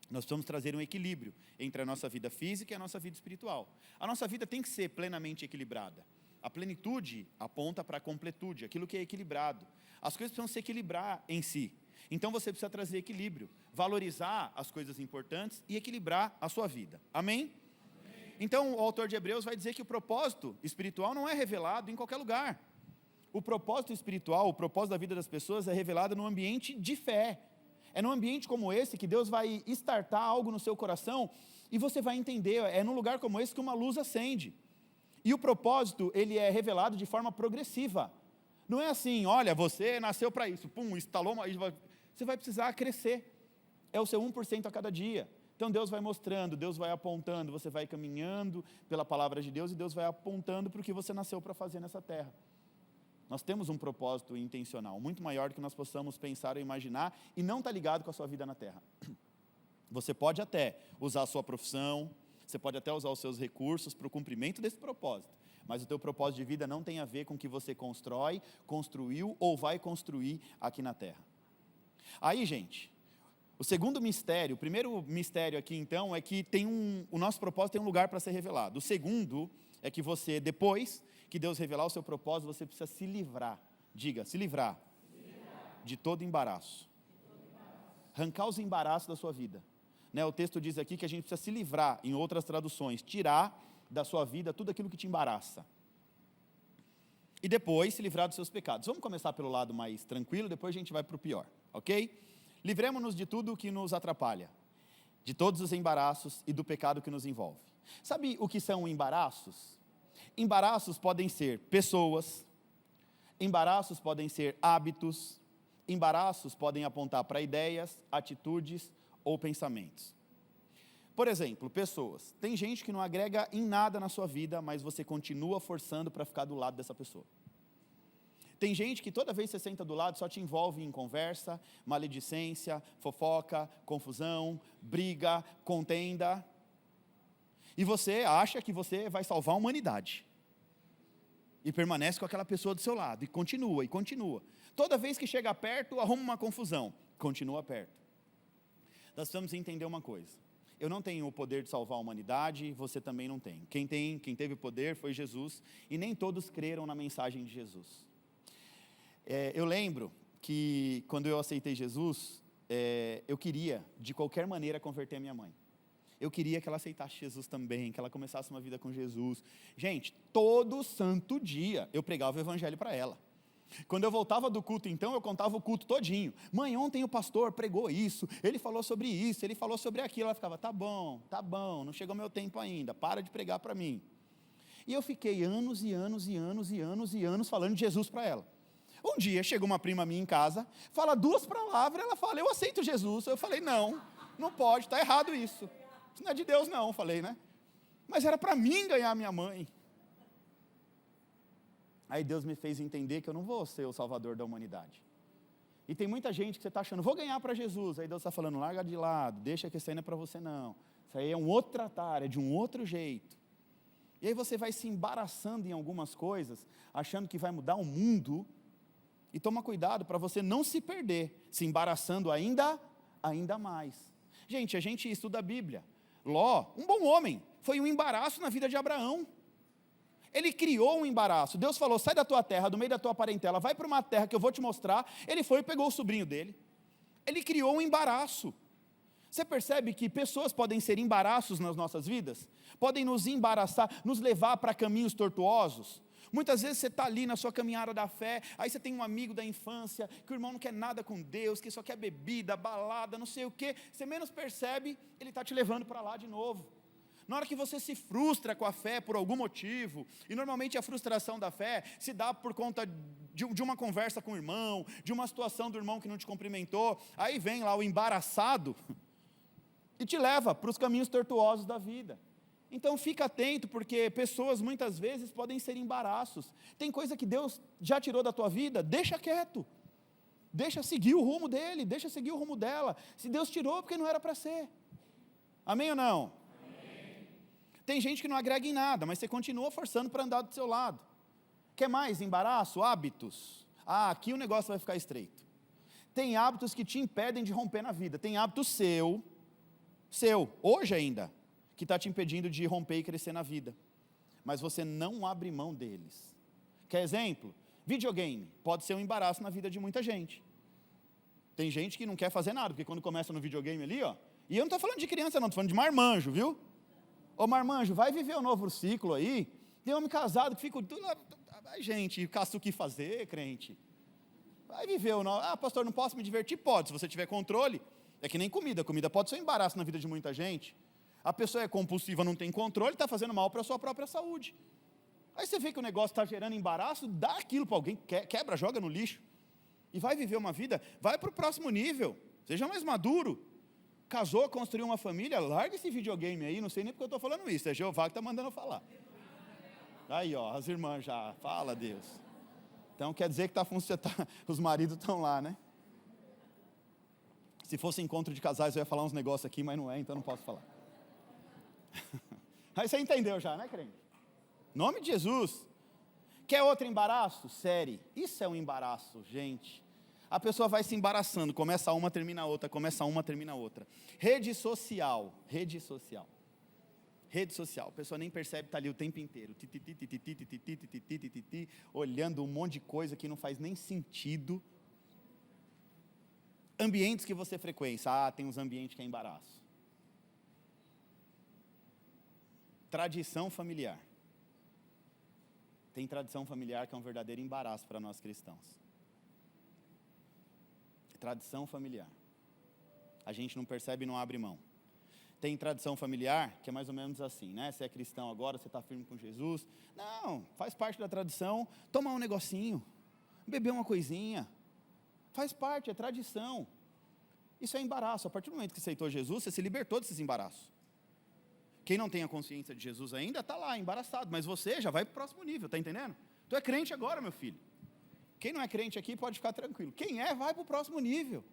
Nós precisamos trazer um equilíbrio entre a nossa vida física e a nossa vida espiritual. A nossa vida tem que ser plenamente equilibrada. A plenitude aponta para a completude, aquilo que é equilibrado. As coisas precisam se equilibrar em si. Então você precisa trazer equilíbrio, valorizar as coisas importantes e equilibrar a sua vida. Amém? Então, o autor de Hebreus vai dizer que o propósito espiritual não é revelado em qualquer lugar. O propósito espiritual, o propósito da vida das pessoas é revelado num ambiente de fé. É num ambiente como esse que Deus vai startar algo no seu coração e você vai entender, é num lugar como esse que uma luz acende. E o propósito, ele é revelado de forma progressiva. Não é assim, olha, você nasceu para isso, pum, instalou uma... Você vai precisar crescer. É o seu 1% a cada dia. Então Deus vai mostrando, Deus vai apontando, você vai caminhando pela palavra de Deus e Deus vai apontando para o que você nasceu para fazer nessa terra. Nós temos um propósito intencional, muito maior do que nós possamos pensar ou imaginar, e não está ligado com a sua vida na terra. Você pode até usar a sua profissão, você pode até usar os seus recursos para o cumprimento desse propósito, mas o teu propósito de vida não tem a ver com o que você constrói, construiu ou vai construir aqui na terra. Aí, gente, o segundo mistério, o primeiro mistério aqui então é que o nosso propósito tem um lugar para ser revelado. O segundo é que você, depois que Deus revelar o seu propósito, você precisa se livrar. Diga, se livrar. De todo embaraço. Arrancar os embaraços da sua vida. Né, o texto diz aqui que a gente precisa se livrar, em outras traduções, tirar da sua vida tudo aquilo que te embaraça. E depois se livrar dos seus pecados. Vamos começar pelo lado mais tranquilo, depois a gente vai para o pior, ok? Livremos-nos de tudo o que nos atrapalha, de todos os embaraços e do pecado que nos envolve. Sabe o que são embaraços? Embaraços podem ser pessoas, embaraços podem ser hábitos, embaraços podem apontar para ideias, atitudes ou pensamentos. Por exemplo, pessoas. Tem gente que não agrega em nada na sua vida, mas você continua forçando para ficar do lado dessa pessoa. Tem gente que toda vez que você senta do lado só te envolve em conversa, maledicência, fofoca, confusão, briga, contenda. E você acha que você vai salvar a humanidade. E permanece com aquela pessoa do seu lado. E continua, e continua. Toda vez que chega perto, arruma uma confusão. Continua perto. Nós precisamos entender uma coisa. Eu não tenho o poder de salvar a humanidade, você também não tem. Quem teve o poder foi Jesus. E nem todos creram na mensagem de Jesus. Eu lembro que quando eu aceitei Jesus, eu queria, de qualquer maneira, converter a minha mãe. Eu queria que ela aceitasse Jesus também, que ela começasse uma vida com Jesus. Gente, todo santo dia eu pregava o evangelho para ela. Quando eu voltava do culto, então, eu contava o culto todinho. Mãe, ontem o pastor pregou isso, ele falou sobre isso, ele falou sobre aquilo. Ela ficava, tá bom, não chegou meu tempo ainda, para de pregar para mim. E eu fiquei anos e anos e anos e anos e anos falando de Jesus para ela. Um dia chegou uma prima minha em casa, fala 2 palavras, ela fala, eu aceito Jesus. Eu falei, não pode, está errado isso. Isso não é de Deus não, falei, né? Mas era para mim ganhar minha mãe. Aí Deus me fez entender que eu não vou ser o salvador da humanidade. E tem muita gente que você está achando, vou ganhar para Jesus. Aí Deus está falando, larga de lado, deixa que isso aí não é para você não. Isso aí é um outro tratar, é de um outro jeito. E aí você vai se embaraçando em algumas coisas, achando que vai mudar o mundo. E toma cuidado para você não se perder, se embaraçando ainda mais. Gente, a gente estuda a Bíblia. Ló, um bom homem, foi um embaraço na vida de Abraão. Ele criou um embaraço. Deus falou, sai da tua terra, do meio da tua parentela, vai para uma terra que eu vou te mostrar. Ele foi e pegou o sobrinho dele. Ele criou um embaraço. Você percebe que pessoas podem ser embaraços nas nossas vidas? Podem nos embaraçar, nos levar para caminhos tortuosos? Muitas vezes você está ali na sua caminhada da fé, aí você tem um amigo da infância, que o irmão não quer nada com Deus, que só quer bebida, balada, não sei o quê. Você menos percebe, ele está te levando para lá de novo. Na hora que você se frustra com a fé por algum motivo, e normalmente a frustração da fé se dá por conta de uma conversa com o irmão, de uma situação do irmão que não te cumprimentou, aí vem lá o embaraçado e te leva para os caminhos tortuosos da vida. Então fica atento, porque pessoas muitas vezes podem ser embaraços. Tem coisa que Deus já tirou da tua vida, deixa quieto. Deixa seguir o rumo dele, deixa seguir o rumo dela. Se Deus tirou, porque não era para ser. Amém ou não? Amém. Tem gente que não agrega em nada, mas você continua forçando para andar do seu lado. Quer mais embaraço? Hábitos. Aqui o negócio vai ficar estreito. Tem hábitos que te impedem de romper na vida. Tem hábito seu, hoje ainda, que está te impedindo de romper e crescer na vida. Mas você não abre mão deles. Quer exemplo? Videogame. Pode ser um embaraço na vida de muita gente. Tem gente que não quer fazer nada, porque quando começa no videogame ali, ó, e eu não estou falando de criança não, estou falando de marmanjo, viu? Ô marmanjo, vai viver um novo ciclo aí. Tem homem casado que fica... Vai, gente, caça o que fazer, crente. Vai viver o novo... pastor, não posso me divertir? Pode, se você tiver controle. É que nem comida. Comida pode ser um embaraço na vida de muita gente. A pessoa é compulsiva, não tem controle, está fazendo mal para a sua própria saúde. Aí você vê que o negócio está gerando embaraço, dá aquilo para alguém, quebra, joga no lixo. e vai viver uma vida, vai para o próximo nível, seja mais maduro. Casou, construiu uma família, larga esse videogame aí, não sei nem porque eu estou falando isso, é Jeová que está mandando eu falar. Aí, ó, as irmãs já, fala Deus. Então quer dizer que os maridos estão lá, né? Se fosse encontro de casais eu ia falar uns negócios aqui, mas não é, então não posso falar. Aí você entendeu já, né, crente? Nome de Jesus. Quer outro embaraço? Série. Isso é um embaraço, gente. A pessoa vai se embaraçando, começa uma, termina a outra, começa uma, termina a outra. Rede social. A pessoa nem percebe, está ali o tempo inteiro, olhando um monte de coisa que não faz nem sentido. Ambientes que você frequenta, tem uns ambientes que é embaraço. Tradição familiar. Tem tradição familiar que é um verdadeiro embaraço para nós cristãos. Tradição familiar. A gente não percebe e não abre mão. Tem tradição familiar que é mais ou menos assim, né? Você é cristão agora, você está firme com Jesus. Não, faz parte da tradição tomar um negocinho, beber uma coisinha. Faz parte, é tradição. Isso é embaraço. A partir do momento que você aceitou Jesus, você se libertou desses embaraços. Quem não tem a consciência de Jesus ainda, está lá, embaraçado. Mas você já vai para o próximo nível, está entendendo? Tu é crente agora, meu filho. Quem não é crente aqui pode ficar tranquilo. Quem é, vai para o próximo nível.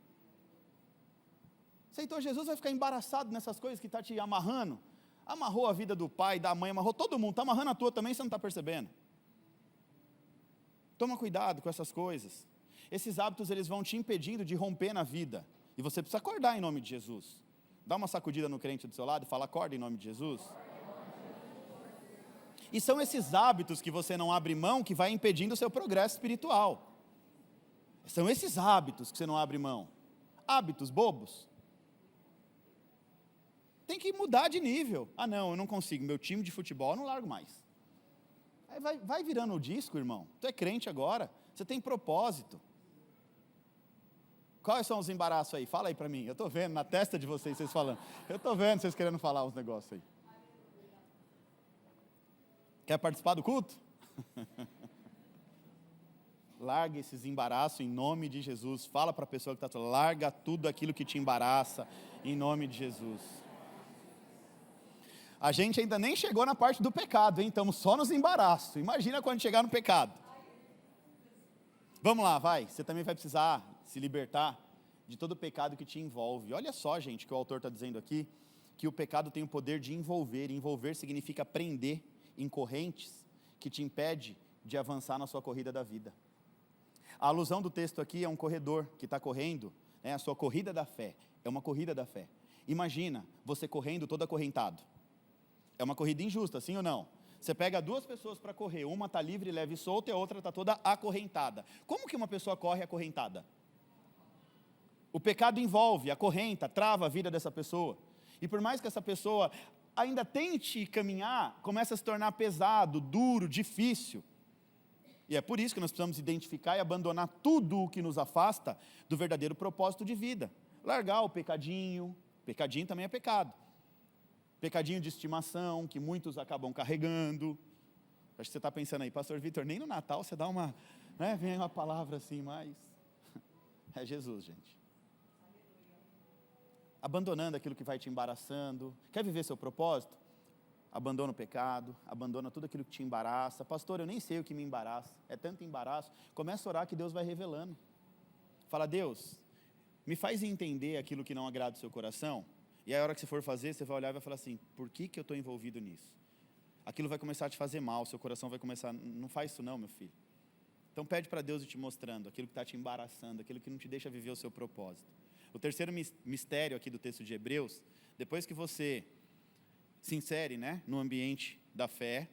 Aceitou Jesus, vai ficar embaraçado nessas coisas que está te amarrando. Amarrou a vida do pai, da mãe, amarrou todo mundo. Está amarrando a tua também, você não está percebendo. Toma cuidado com essas coisas. Esses hábitos, eles vão te impedindo de romper na vida. E você precisa acordar em nome de Jesus. Dá uma sacudida no crente do seu lado e fala, acorda em nome de Jesus. E são esses hábitos que você não abre mão que vai impedindo o seu progresso espiritual. São esses hábitos que você não abre mão. Hábitos bobos. Tem que mudar de nível. Não, eu não consigo. Meu time de futebol eu não largo mais. Aí vai virando o disco, irmão. Tu é crente agora. Você tem propósito. Quais são os embaraços aí? Fala aí para mim. Eu estou vendo na testa de vocês falando. Eu estou vendo vocês querendo falar uns negócios aí. Quer participar do culto? Larga esses embaraços em nome de Jesus. Fala para a pessoa que está falando. Larga tudo aquilo que te embaraça em nome de Jesus. A gente ainda nem chegou na parte do pecado, hein? Estamos só nos embaraços. Imagina quando chegar no pecado. Vamos lá, vai. Você também vai precisar se libertar de todo o pecado que te envolve. Olha só, gente, que o autor está dizendo aqui, que o pecado tem o poder de envolver. Envolver significa prender em correntes que te impede de avançar na sua corrida da vida. A alusão do texto aqui é um corredor que está correndo, a sua corrida da fé. É uma corrida da fé. Imagina você correndo todo acorrentado. É uma corrida injusta, sim ou não? Você pega duas pessoas para correr, uma está livre, leve e solta, e a outra está toda acorrentada. Como que uma pessoa corre acorrentada? O pecado envolve, acorrenta, trava a vida dessa pessoa. E por mais que essa pessoa ainda tente caminhar, começa a se tornar pesado, duro, difícil. E é por isso que nós precisamos identificar e abandonar tudo o que nos afasta do verdadeiro propósito de vida. Largar o pecadinho também é pecado. Pecadinho de estimação, que muitos acabam carregando. Acho que você está pensando aí, pastor Vitor, nem no Natal você dá uma, vem uma palavra assim, mas é Jesus, gente. Abandonando aquilo que vai te embaraçando. Quer viver seu propósito? Abandona o pecado, abandona tudo aquilo que te embaraça. Pastor, eu nem sei o que me embaraça. É tanto embaraço. Começa a orar que Deus vai revelando. Fala, Deus, me faz entender aquilo que não agrada o seu coração. E aí a hora que você for fazer, você vai olhar e vai falar assim, por que eu estou envolvido nisso? Aquilo vai começar a te fazer mal, seu coração vai começar, não faz isso não, meu filho. Então pede para Deus ir te mostrando aquilo que está te embaraçando, aquilo que não te deixa viver o seu propósito. O terceiro mistério aqui do texto de Hebreus, depois que você se insere, no ambiente da fé,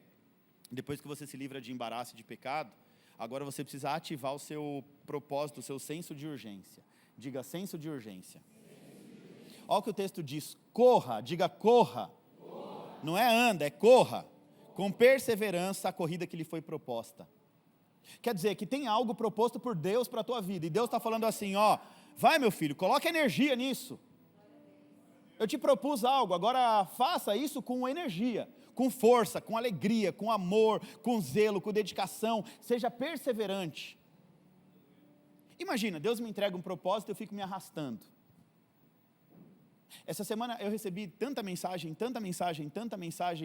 depois que você se livra de embaraço e de pecado, agora você precisa ativar o seu propósito, o seu senso de urgência. Diga, senso de urgência. Olha o que o texto diz, corra, diga corra. Não é anda, é corra. Com perseverança a corrida que lhe foi proposta. Quer dizer que tem algo proposto por Deus para a tua vida. E Deus está falando assim, vai meu filho, coloque energia nisso. Eu te propus algo, agora faça isso com energia, com força, com alegria, com amor, com zelo, com dedicação. Seja perseverante. Imagina, Deus me entrega um propósito e eu fico me arrastando. Essa semana eu recebi tanta mensagem,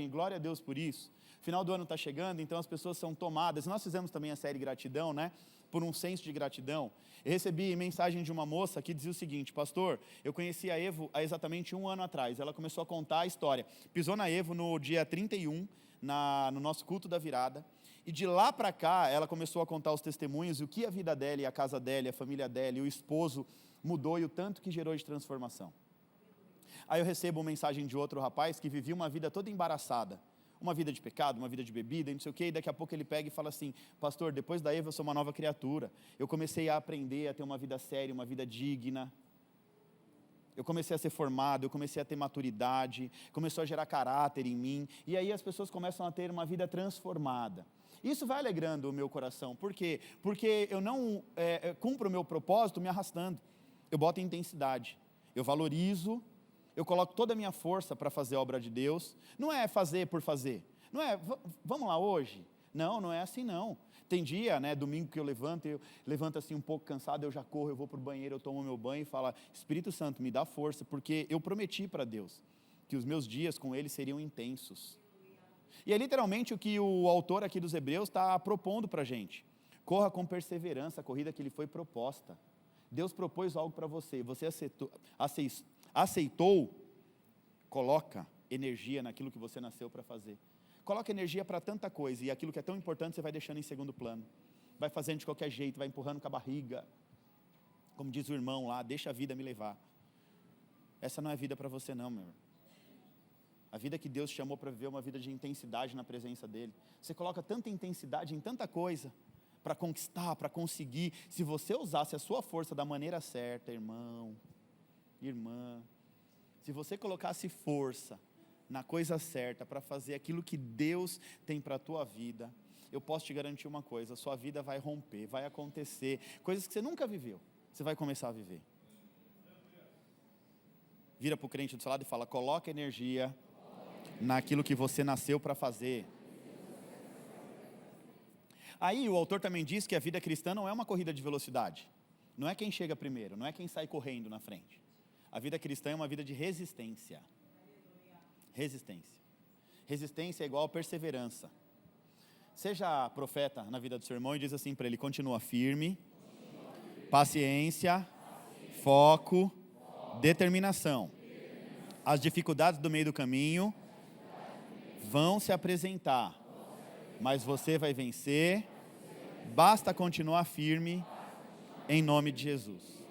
e glória a Deus por isso. Final do ano está chegando, então as pessoas são tomadas. Nós fizemos também a série Gratidão, né? Por um senso de gratidão. Eu recebi mensagem de uma moça que dizia o seguinte: pastor, eu conheci a Evo há exatamente 1 ano atrás. Ela começou a contar a história. Pisou na Evo no dia 31, no nosso culto da virada. E de lá para cá, ela começou a contar os testemunhos, e o que a vida dela, e a casa dela, e a família dela, e o esposo mudou, e o tanto que gerou de transformação. Aí eu recebo uma mensagem de outro rapaz que vivia uma vida toda embaraçada. Uma vida de pecado, uma vida de bebida, não sei o quê, e daqui a pouco ele pega e fala assim: pastor, depois da Eva eu sou uma nova criatura. Eu comecei a aprender a ter uma vida séria, uma vida digna. Eu comecei a ser formado, eu comecei a ter maturidade, começou a gerar caráter em mim, e aí as pessoas começam a ter uma vida transformada. Isso vai alegrando o meu coração. Por quê? Porque eu não cumpro o meu propósito me arrastando. Eu boto intensidade, eu valorizo, eu coloco toda a minha força para fazer a obra de Deus. Não é fazer por fazer. Não é, vamos lá hoje? Não, não é assim não. Tem dia, né, domingo que eu levanto assim um pouco cansado, eu já corro, eu vou para o banheiro, eu tomo meu banho e falo: Espírito Santo, me dá força, porque eu prometi para Deus que os meus dias com Ele seriam intensos. E é literalmente o que o autor aqui dos Hebreus está propondo para a gente. Corra com perseverança a corrida que lhe foi proposta. Deus propôs algo para você, você aceitou, coloca energia naquilo que você nasceu para fazer. Coloca energia para tanta coisa, e aquilo que é tão importante você vai deixando em segundo plano. Vai fazendo de qualquer jeito, vai empurrando com a barriga. Como diz o irmão lá: deixa a vida me levar. Essa não é vida para você não, meu irmão. A vida que Deus chamou para viver é uma vida de intensidade na presença dEle. Você coloca tanta intensidade em tanta coisa, para conquistar, para conseguir. Se você usasse a sua força da maneira certa, irmão, irmã, se você colocasse força na coisa certa, para fazer aquilo que Deus tem para a tua vida, eu posso te garantir uma coisa: a sua vida vai romper, vai acontecer, coisas que você nunca viveu, você vai começar a viver. Vira para o crente do seu lado e fala: coloca energia naquilo que você nasceu para fazer. Aí o autor também diz que a vida cristã não é uma corrida de velocidade. Não é quem chega primeiro, não é quem sai correndo na frente. A vida cristã é uma vida de resistência. Resistência. Resistência é igual a perseverança. Seja profeta na vida do seu irmão e diz assim para ele: continua firme, paciência, foco, determinação. As dificuldades do meio do caminho vão se apresentar, mas você vai vencer. Basta continuar firme em nome de Jesus.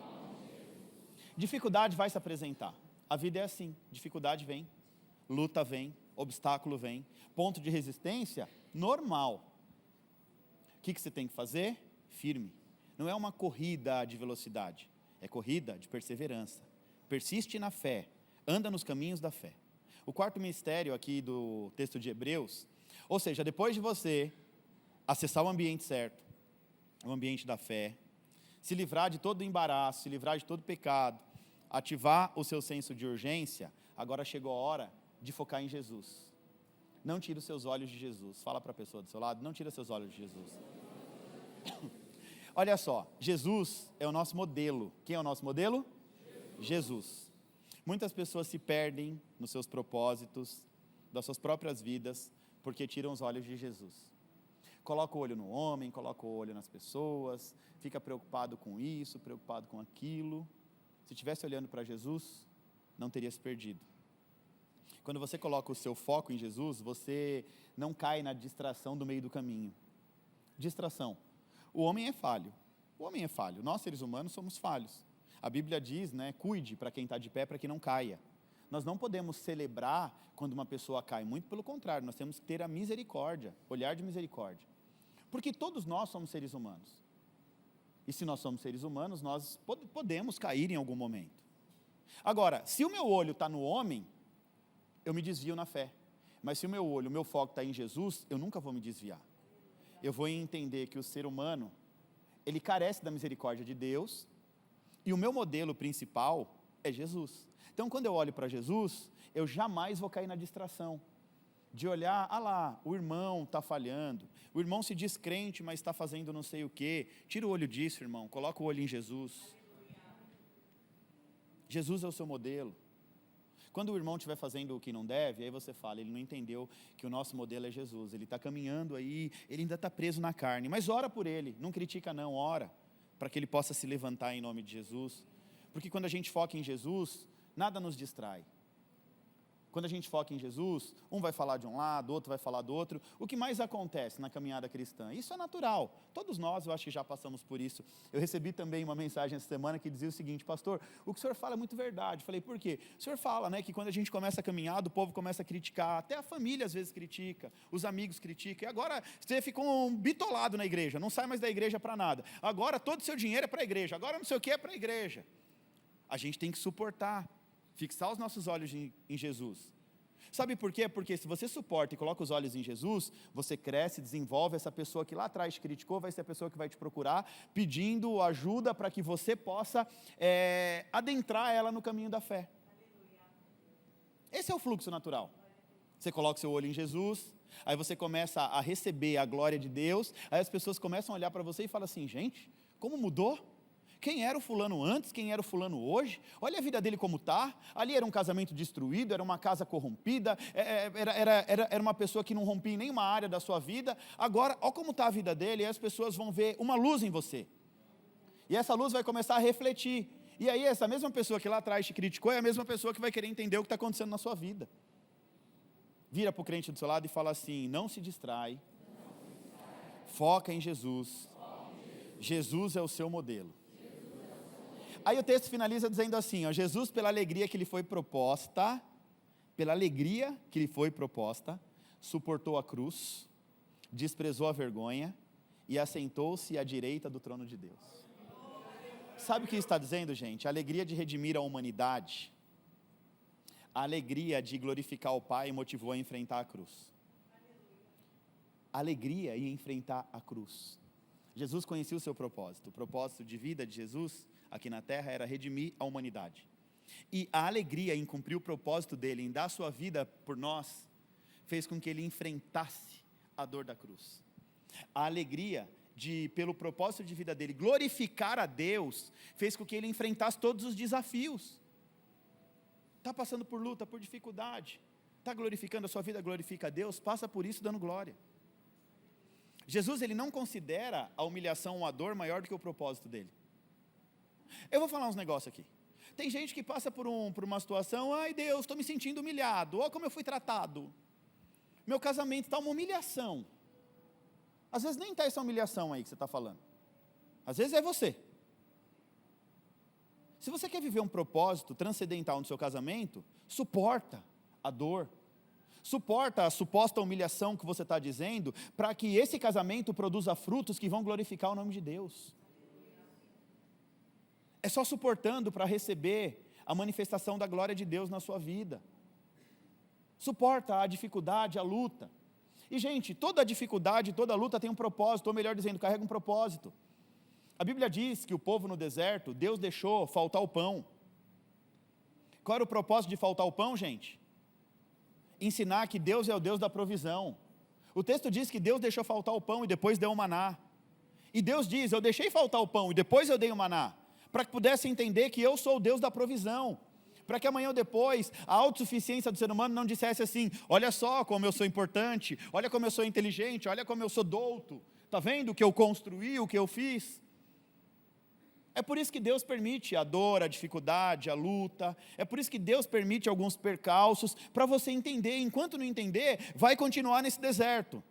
Dificuldade vai se apresentar. A vida é assim: dificuldade vem, luta vem, obstáculo vem, ponto de resistência normal. O que você tem que fazer? Firme. Não é uma corrida de velocidade, é corrida de perseverança. Persiste na fé, anda nos caminhos da fé. O quarto mistério aqui do texto de Hebreus, ou seja, depois de você acessar o ambiente certo, o ambiente da fé, se livrar de todo embaraço, se livrar de todo pecado, ativar o seu senso de urgência, agora chegou a hora de focar em Jesus. Não tire os seus olhos de Jesus. Fala para a pessoa do seu lado: não tira seus olhos de Jesus. Olha só, Jesus é o nosso modelo. Quem é o nosso modelo? Jesus. Muitas pessoas se perdem nos seus propósitos, das suas próprias vidas, porque tiram os olhos de Jesus. Coloca o olho no homem, coloca o olho nas pessoas, fica preocupado com isso, preocupado com aquilo. Se estivesse olhando para Jesus, não teria se perdido. Quando você coloca o seu foco em Jesus, você não cai na distração do meio do caminho. Distração. O homem é falho. O homem é falho. Nós, seres humanos, somos falhos. A Bíblia diz, né, cuide para quem está de pé, para que não caia. Nós não podemos celebrar quando uma pessoa cai. Muito pelo contrário, nós temos que ter a misericórdia, olhar de misericórdia. Porque todos nós somos seres humanos. E se nós somos seres humanos, nós podemos cair em algum momento. Agora, se o meu olho está no homem, eu me desvio na fé. Mas se o meu foco está em Jesus, eu nunca vou me desviar. Eu vou entender que o ser humano, ele carece da misericórdia de Deus, e o meu modelo principal é Jesus. Então, quando eu olho para Jesus, eu jamais vou cair na distração. de olhar, lá, o irmão está falhando, o irmão se diz crente, mas está fazendo não sei o quê. Tira o olho disso, irmão, coloca o olho em Jesus. Jesus é o seu modelo. Quando o irmão estiver fazendo o que não deve, aí você fala, ele não entendeu que o nosso modelo é Jesus, ele está caminhando aí, ele ainda está preso na carne, mas ora por ele, não critica não, ora, para que ele possa se levantar em nome de Jesus, porque quando a gente foca em Jesus, nada nos distrai. Quando a gente foca em Jesus, um vai falar de um lado, outro vai falar do outro. O que mais acontece na caminhada cristã? Isso é natural. Todos nós, eu acho que já passamos por isso. Eu recebi também uma mensagem essa semana que dizia o seguinte: pastor, o que o senhor fala é muito verdade. Eu falei, por quê? O senhor fala, né, que quando a gente começa a caminhar, o povo começa a criticar, até a família às vezes critica, os amigos criticam, e agora você ficou bitolado na igreja, não sai mais da igreja para nada. Agora todo o seu dinheiro é para a igreja, agora não sei o que é para a igreja. A gente tem que suportar, fixar os nossos olhos em Jesus. Sabe por quê? Porque se você suporta e coloca os olhos em Jesus, você cresce, desenvolve. Essa pessoa que lá atrás te criticou vai ser a pessoa que vai te procurar, pedindo ajuda para que você possa adentrar ela no caminho da fé. Esse é o fluxo natural. Você coloca o seu olho em Jesus, aí você começa a receber a glória de Deus, aí as pessoas começam a olhar para você e falam assim, gente, como mudou? Quem era o fulano antes, quem era o fulano hoje? Olha a vida dele como está. Ali era um casamento destruído, era uma casa corrompida, era uma pessoa que não rompia em nenhuma área da sua vida. Agora, olha como está a vida dele, e as pessoas vão ver uma luz em você. E essa luz vai começar a refletir. E aí essa mesma pessoa que lá atrás te criticou é a mesma pessoa que vai querer entender o que está acontecendo na sua vida. Vira para o crente do seu lado e fala assim, não se distrai, foca em Jesus. Jesus é o seu modelo. Aí o texto finaliza dizendo assim, Jesus pela alegria que lhe foi proposta, suportou a cruz, desprezou a vergonha e assentou-se à direita do trono de Deus. Sabe o que está dizendo, gente? A alegria de redimir a humanidade, a alegria de glorificar o Pai motivou a enfrentar a cruz. A alegria em enfrentar a cruz. Jesus conhecia o seu propósito. O propósito de vida de Jesus aqui na terra era redimir a humanidade. E a alegria em cumprir o propósito dele, em dar sua vida por nós, fez com que ele enfrentasse a dor da cruz. A alegria de, pelo propósito de vida dele, glorificar a Deus, fez com que ele enfrentasse todos os desafios. Está passando por luta, por dificuldade, está glorificando a sua vida, glorifica a Deus, passa por isso dando glória. Jesus, ele não considera a humilhação ou a dor maior do que o propósito dele. Eu vou falar uns negócios aqui. Tem gente que passa por uma situação, ai Deus, estou me sentindo humilhado, olha como eu fui tratado. Meu casamento está uma humilhação. Às vezes nem está essa humilhação aí que você está falando. Às vezes é você. Se você quer viver um propósito transcendental no seu casamento, suporta a dor. Suporta a suposta humilhação que você está dizendo, para que esse casamento produza frutos que vão glorificar o nome de Deus. É só suportando para receber a manifestação da glória de Deus na sua vida. Suporta a dificuldade, a luta. E gente, toda dificuldade, toda luta tem um propósito, ou melhor dizendo, carrega um propósito. A Bíblia diz que o povo no deserto, Deus deixou faltar o pão. Qual era o propósito de faltar o pão, gente? Ensinar que Deus é o Deus da provisão. O texto diz que Deus deixou faltar o pão e depois deu o maná. E Deus diz, eu deixei faltar o pão e depois eu dei o maná, para que pudesse entender que eu sou o Deus da provisão. Para que amanhã ou depois, a autossuficiência do ser humano não dissesse assim, olha só como eu sou importante, olha como eu sou inteligente, olha como eu sou douto, está vendo o que eu construí, o que eu fiz? É por isso que Deus permite a dor, a dificuldade, a luta. É por isso que Deus permite alguns percalços, para você entender. Enquanto não entender, vai continuar nesse deserto.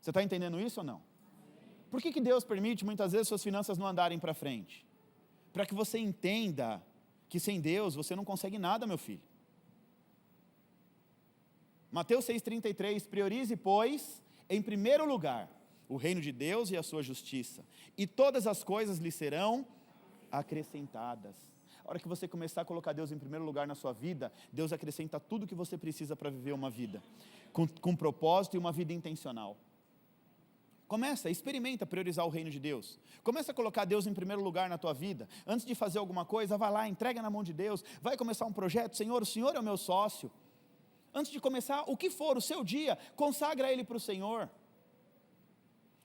Você está entendendo isso ou não? Por que Deus permite muitas vezes suas finanças não andarem para frente? Para que você entenda que sem Deus você não consegue nada, meu filho. Mateus 6,33, priorize, pois, em primeiro lugar, o reino de Deus e a sua justiça, e todas as coisas lhe serão acrescentadas. A hora que você começar a colocar Deus em primeiro lugar na sua vida, Deus acrescenta tudo que você precisa para viver uma vida com propósito e uma vida intencional. Experimenta priorizar o reino de Deus. Começa a colocar Deus em primeiro lugar na tua vida. Antes de fazer alguma coisa, vai lá, entrega na mão de Deus. Vai começar um projeto, Senhor, o Senhor é o meu sócio. Antes de começar, o que for o seu dia, consagra ele para o Senhor.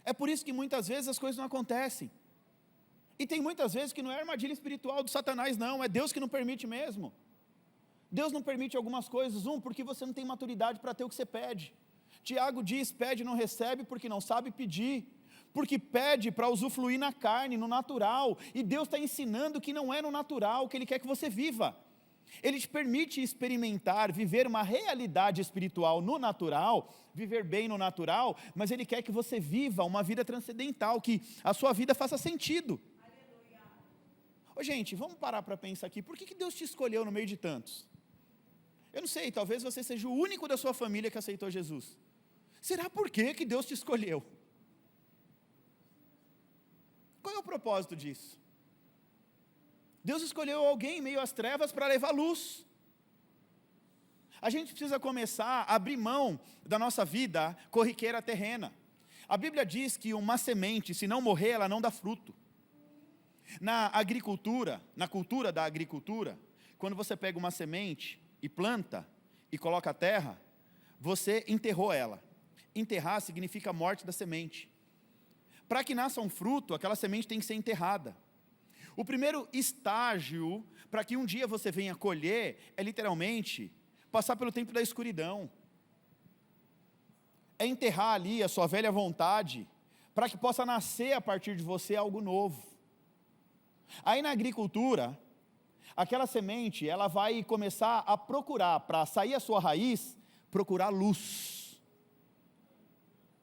É por isso que muitas vezes as coisas não acontecem. E tem muitas vezes que não é armadilha espiritual do Satanás, não, é Deus que não permite mesmo. Deus não permite algumas coisas, porque você não tem maturidade para ter o que você pede. Tiago diz, pede e não recebe porque não sabe pedir, porque pede para usufruir na carne, no natural, e Deus está ensinando que não é no natural que Ele quer que você viva. Ele te permite experimentar, viver uma realidade espiritual no natural, viver bem no natural, mas Ele quer que você viva uma vida transcendental, que a sua vida faça sentido. Ô, gente, vamos parar para pensar aqui, por que Deus te escolheu no meio de tantos? Eu não sei, talvez você seja o único da sua família que aceitou Jesus. Será por que Deus te escolheu? Qual é o propósito disso? Deus escolheu alguém em meio às trevas para levar luz. A gente precisa começar a abrir mão da nossa vida corriqueira terrena. A Bíblia diz que uma semente, se não morrer, ela não dá fruto. Na agricultura, na cultura da agricultura, quando você pega uma semente e planta e coloca a terra, você enterrou ela. Enterrar significa a morte da semente. Para que nasça um fruto, aquela semente tem que ser enterrada. O primeiro estágio para que um dia você venha colher é literalmente passar pelo tempo da escuridão. É enterrar ali a sua velha vontade para que possa nascer a partir de você algo novo. Aí na agricultura, aquela semente, ela vai começar a procurar, para sair a sua raiz, procurar luz.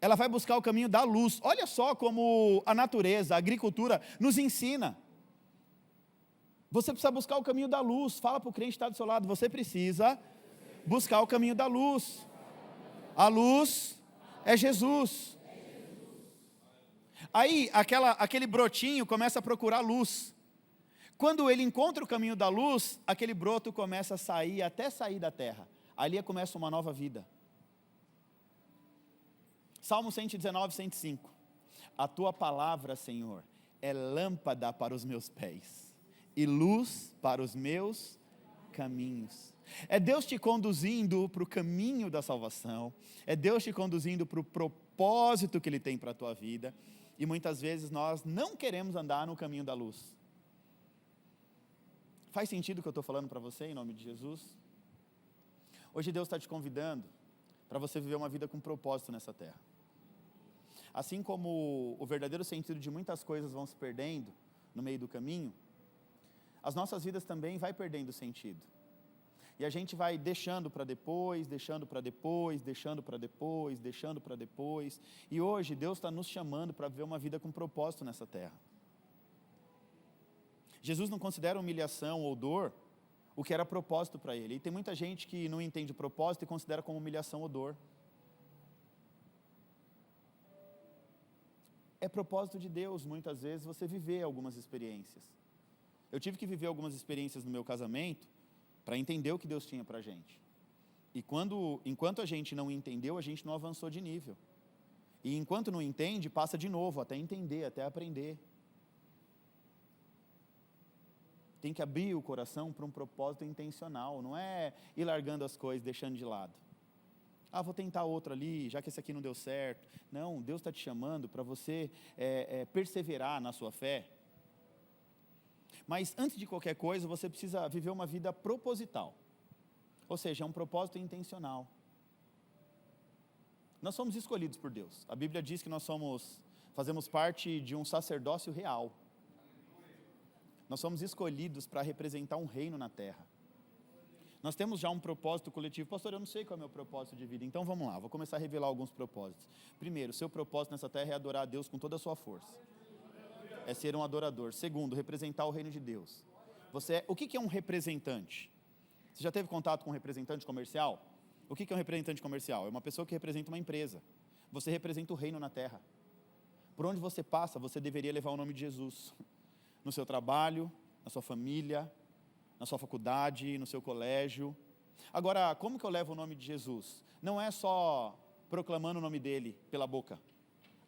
Ela vai buscar o caminho da luz. Olha só como a natureza, a agricultura nos ensina. Você precisa buscar o caminho da luz. Fala para o crente que está do seu lado, você precisa buscar o caminho da luz. A luz é Jesus. Aí aquele brotinho começa a procurar luz. Quando ele encontra o caminho da luz, aquele broto começa a sair, até sair da terra. Ali começa uma nova vida. Salmo 119, 105. A tua palavra, Senhor, é lâmpada para os meus pés e luz para os meus caminhos. É Deus te conduzindo para o caminho da salvação. É Deus te conduzindo para o propósito que Ele tem para a tua vida. E muitas vezes nós não queremos andar no caminho da luz. Faz sentido o que eu estou falando para você, em nome de Jesus? Hoje Deus está te convidando para você viver uma vida com propósito nessa terra. Assim como o verdadeiro sentido de muitas coisas vão se perdendo no meio do caminho, as nossas vidas também vai perdendo sentido. E a gente vai deixando para depois, deixando para depois, deixando para depois, deixando para depois. E hoje Deus está nos chamando para viver uma vida com propósito nessa terra. Jesus não considera humilhação ou dor o que era propósito para Ele. E tem muita gente que não entende o propósito e considera como humilhação ou dor. É propósito de Deus, muitas vezes, você viver algumas experiências. Eu tive que viver algumas experiências no meu casamento para entender o que Deus tinha para a gente. E enquanto a gente não entendeu, a gente não avançou de nível. E enquanto não entende, passa de novo, até entender, até aprender. Tem que abrir o coração para um propósito intencional, não é ir largando as coisas, deixando de lado. Vou tentar outro ali, já que esse aqui não deu certo. Não, Deus está te chamando para você perseverar na sua fé. Mas antes de qualquer coisa, você precisa viver uma vida proposital. Ou seja, é um propósito intencional. Nós somos escolhidos por Deus. A Bíblia diz que nós fazemos parte de um sacerdócio real. Nós somos escolhidos para representar um reino na terra. Nós temos já um propósito coletivo. Pastor, eu não sei qual é o meu propósito de vida. Então vamos lá, vou começar a revelar alguns propósitos. Primeiro, seu propósito nessa terra é adorar a Deus com toda a sua força. É ser um adorador. Segundo, representar o reino de Deus. O que é um representante? Você já teve contato com um representante comercial? O que é um representante comercial? É uma pessoa que representa uma empresa. Você representa o reino na terra. Por onde você passa, você deveria levar o nome de Jesus. No seu trabalho, na sua família, na sua faculdade, no seu colégio. Agora, como que eu levo o nome de Jesus? Não é só proclamando o nome dele pela boca.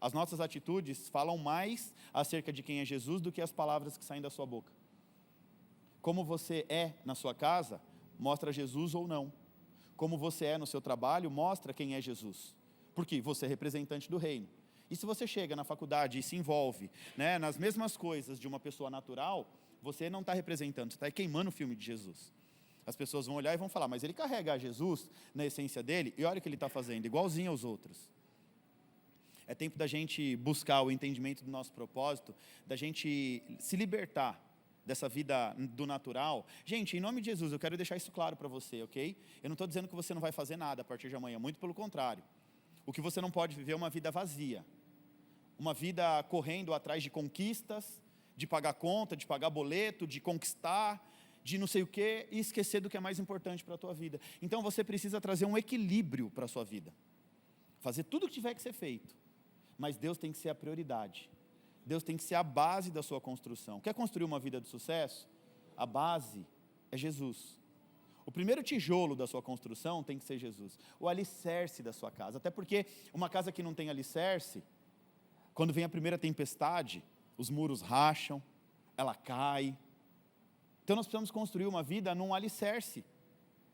As nossas atitudes falam mais acerca de quem é Jesus do que as palavras que saem da sua boca. Como você é na sua casa, mostra Jesus ou não. como você é no seu trabalho, mostra quem é Jesus. Porque você é representante do reino. E se você chega na faculdade e se envolve, né, nas mesmas coisas de uma pessoa natural, você não está representando, você está queimando o filme de Jesus. As pessoas vão olhar e vão falar, mas ele carrega a Jesus na essência dele, e olha o que ele está fazendo, igualzinho aos outros. É tempo da gente buscar o entendimento do nosso propósito, da gente se libertar dessa vida do natural. Gente, em nome de Jesus, eu quero deixar isso claro para você, ok? Eu não estou dizendo que você não vai fazer nada a partir de amanhã, muito pelo contrário. O que você não pode viver é uma vida vazia. Uma vida correndo atrás de conquistas, de pagar conta, de pagar boleto, de conquistar, de não sei o quê, e esquecer do que é mais importante para a tua vida. Então você precisa trazer um equilíbrio para a sua vida. Fazer tudo o que tiver que ser feito. Mas Deus tem que ser a prioridade. Deus tem que ser a base da sua construção. Quer construir uma vida de sucesso? A base é Jesus. O primeiro tijolo da sua construção tem que ser Jesus. O alicerce da sua casa. Até porque uma casa que não tem alicerce, quando vem a primeira tempestade, os muros racham, ela cai. Então nós precisamos construir uma vida num alicerce,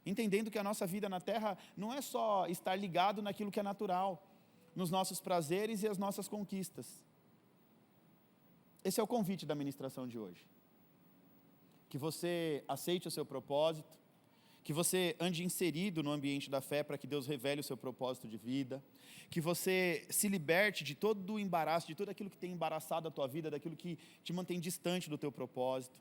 entendendo que a nossa vida na terra não é só estar ligado naquilo que é natural, nos nossos prazeres e as nossas conquistas. Esse é o convite da ministração de hoje. Que você aceite o seu propósito, que você ande inserido no ambiente da fé para que Deus revele o seu propósito de vida, que você se liberte de todo o embaraço, de tudo aquilo que tem embaraçado a tua vida, daquilo que te mantém distante do teu propósito,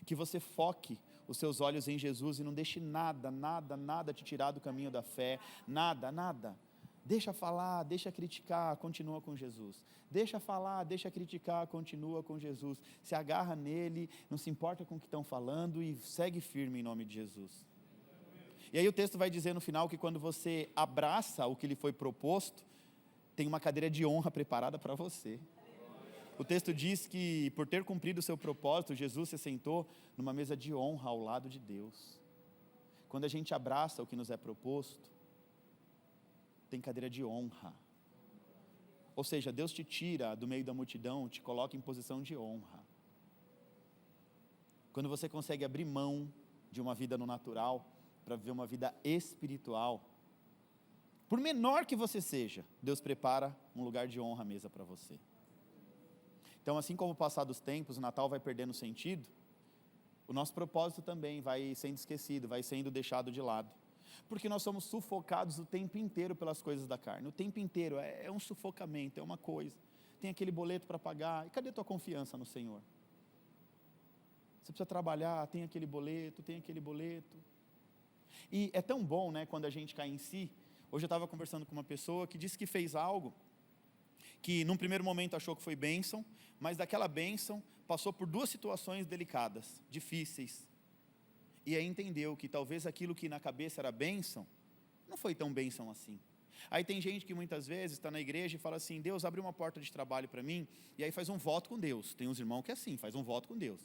que você foque os seus olhos em Jesus e não deixe nada te tirar do caminho da fé, nada. Deixa falar, deixa criticar, continua com Jesus. Deixa falar, deixa criticar, continua com Jesus. Se agarra nele, não se importa com o que estão falando e segue firme em nome de Jesus. E aí o texto vai dizer no final que quando você abraça o que lhe foi proposto, tem uma cadeira de honra preparada para você. O texto diz que por ter cumprido o seu propósito, Jesus se sentou numa mesa de honra ao lado de Deus. Quando a gente abraça o que nos é proposto, tem cadeira de honra. Ou seja, Deus te tira do meio da multidão, te coloca em posição de honra. Quando você consegue abrir mão de uma vida no natural, para viver uma vida espiritual, por menor que você seja, Deus prepara um lugar de honra à mesa para você. Então, assim como o passar dos tempos, o Natal vai perdendo sentido, o nosso propósito também vai sendo esquecido, vai sendo deixado de lado. Porque nós somos sufocados o tempo inteiro pelas coisas da carne. O tempo inteiro é um sufocamento, é uma coisa. Tem aquele boleto para pagar, e cadê a tua confiança no Senhor? Você precisa trabalhar, tem aquele boleto. E é tão bom, né, quando a gente cai em si. Hoje eu estava conversando com uma pessoa que disse que fez algo que num primeiro momento achou que foi bênção, mas daquela bênção passou por 2 situações delicadas, difíceis. E aí entendeu que talvez aquilo que na cabeça era bênção, não foi tão bênção assim. Aí tem gente que muitas vezes está na igreja e fala assim, Deus abre uma porta de trabalho para mim, e aí faz um voto com Deus. Tem uns irmãos que é assim, faz um voto com Deus.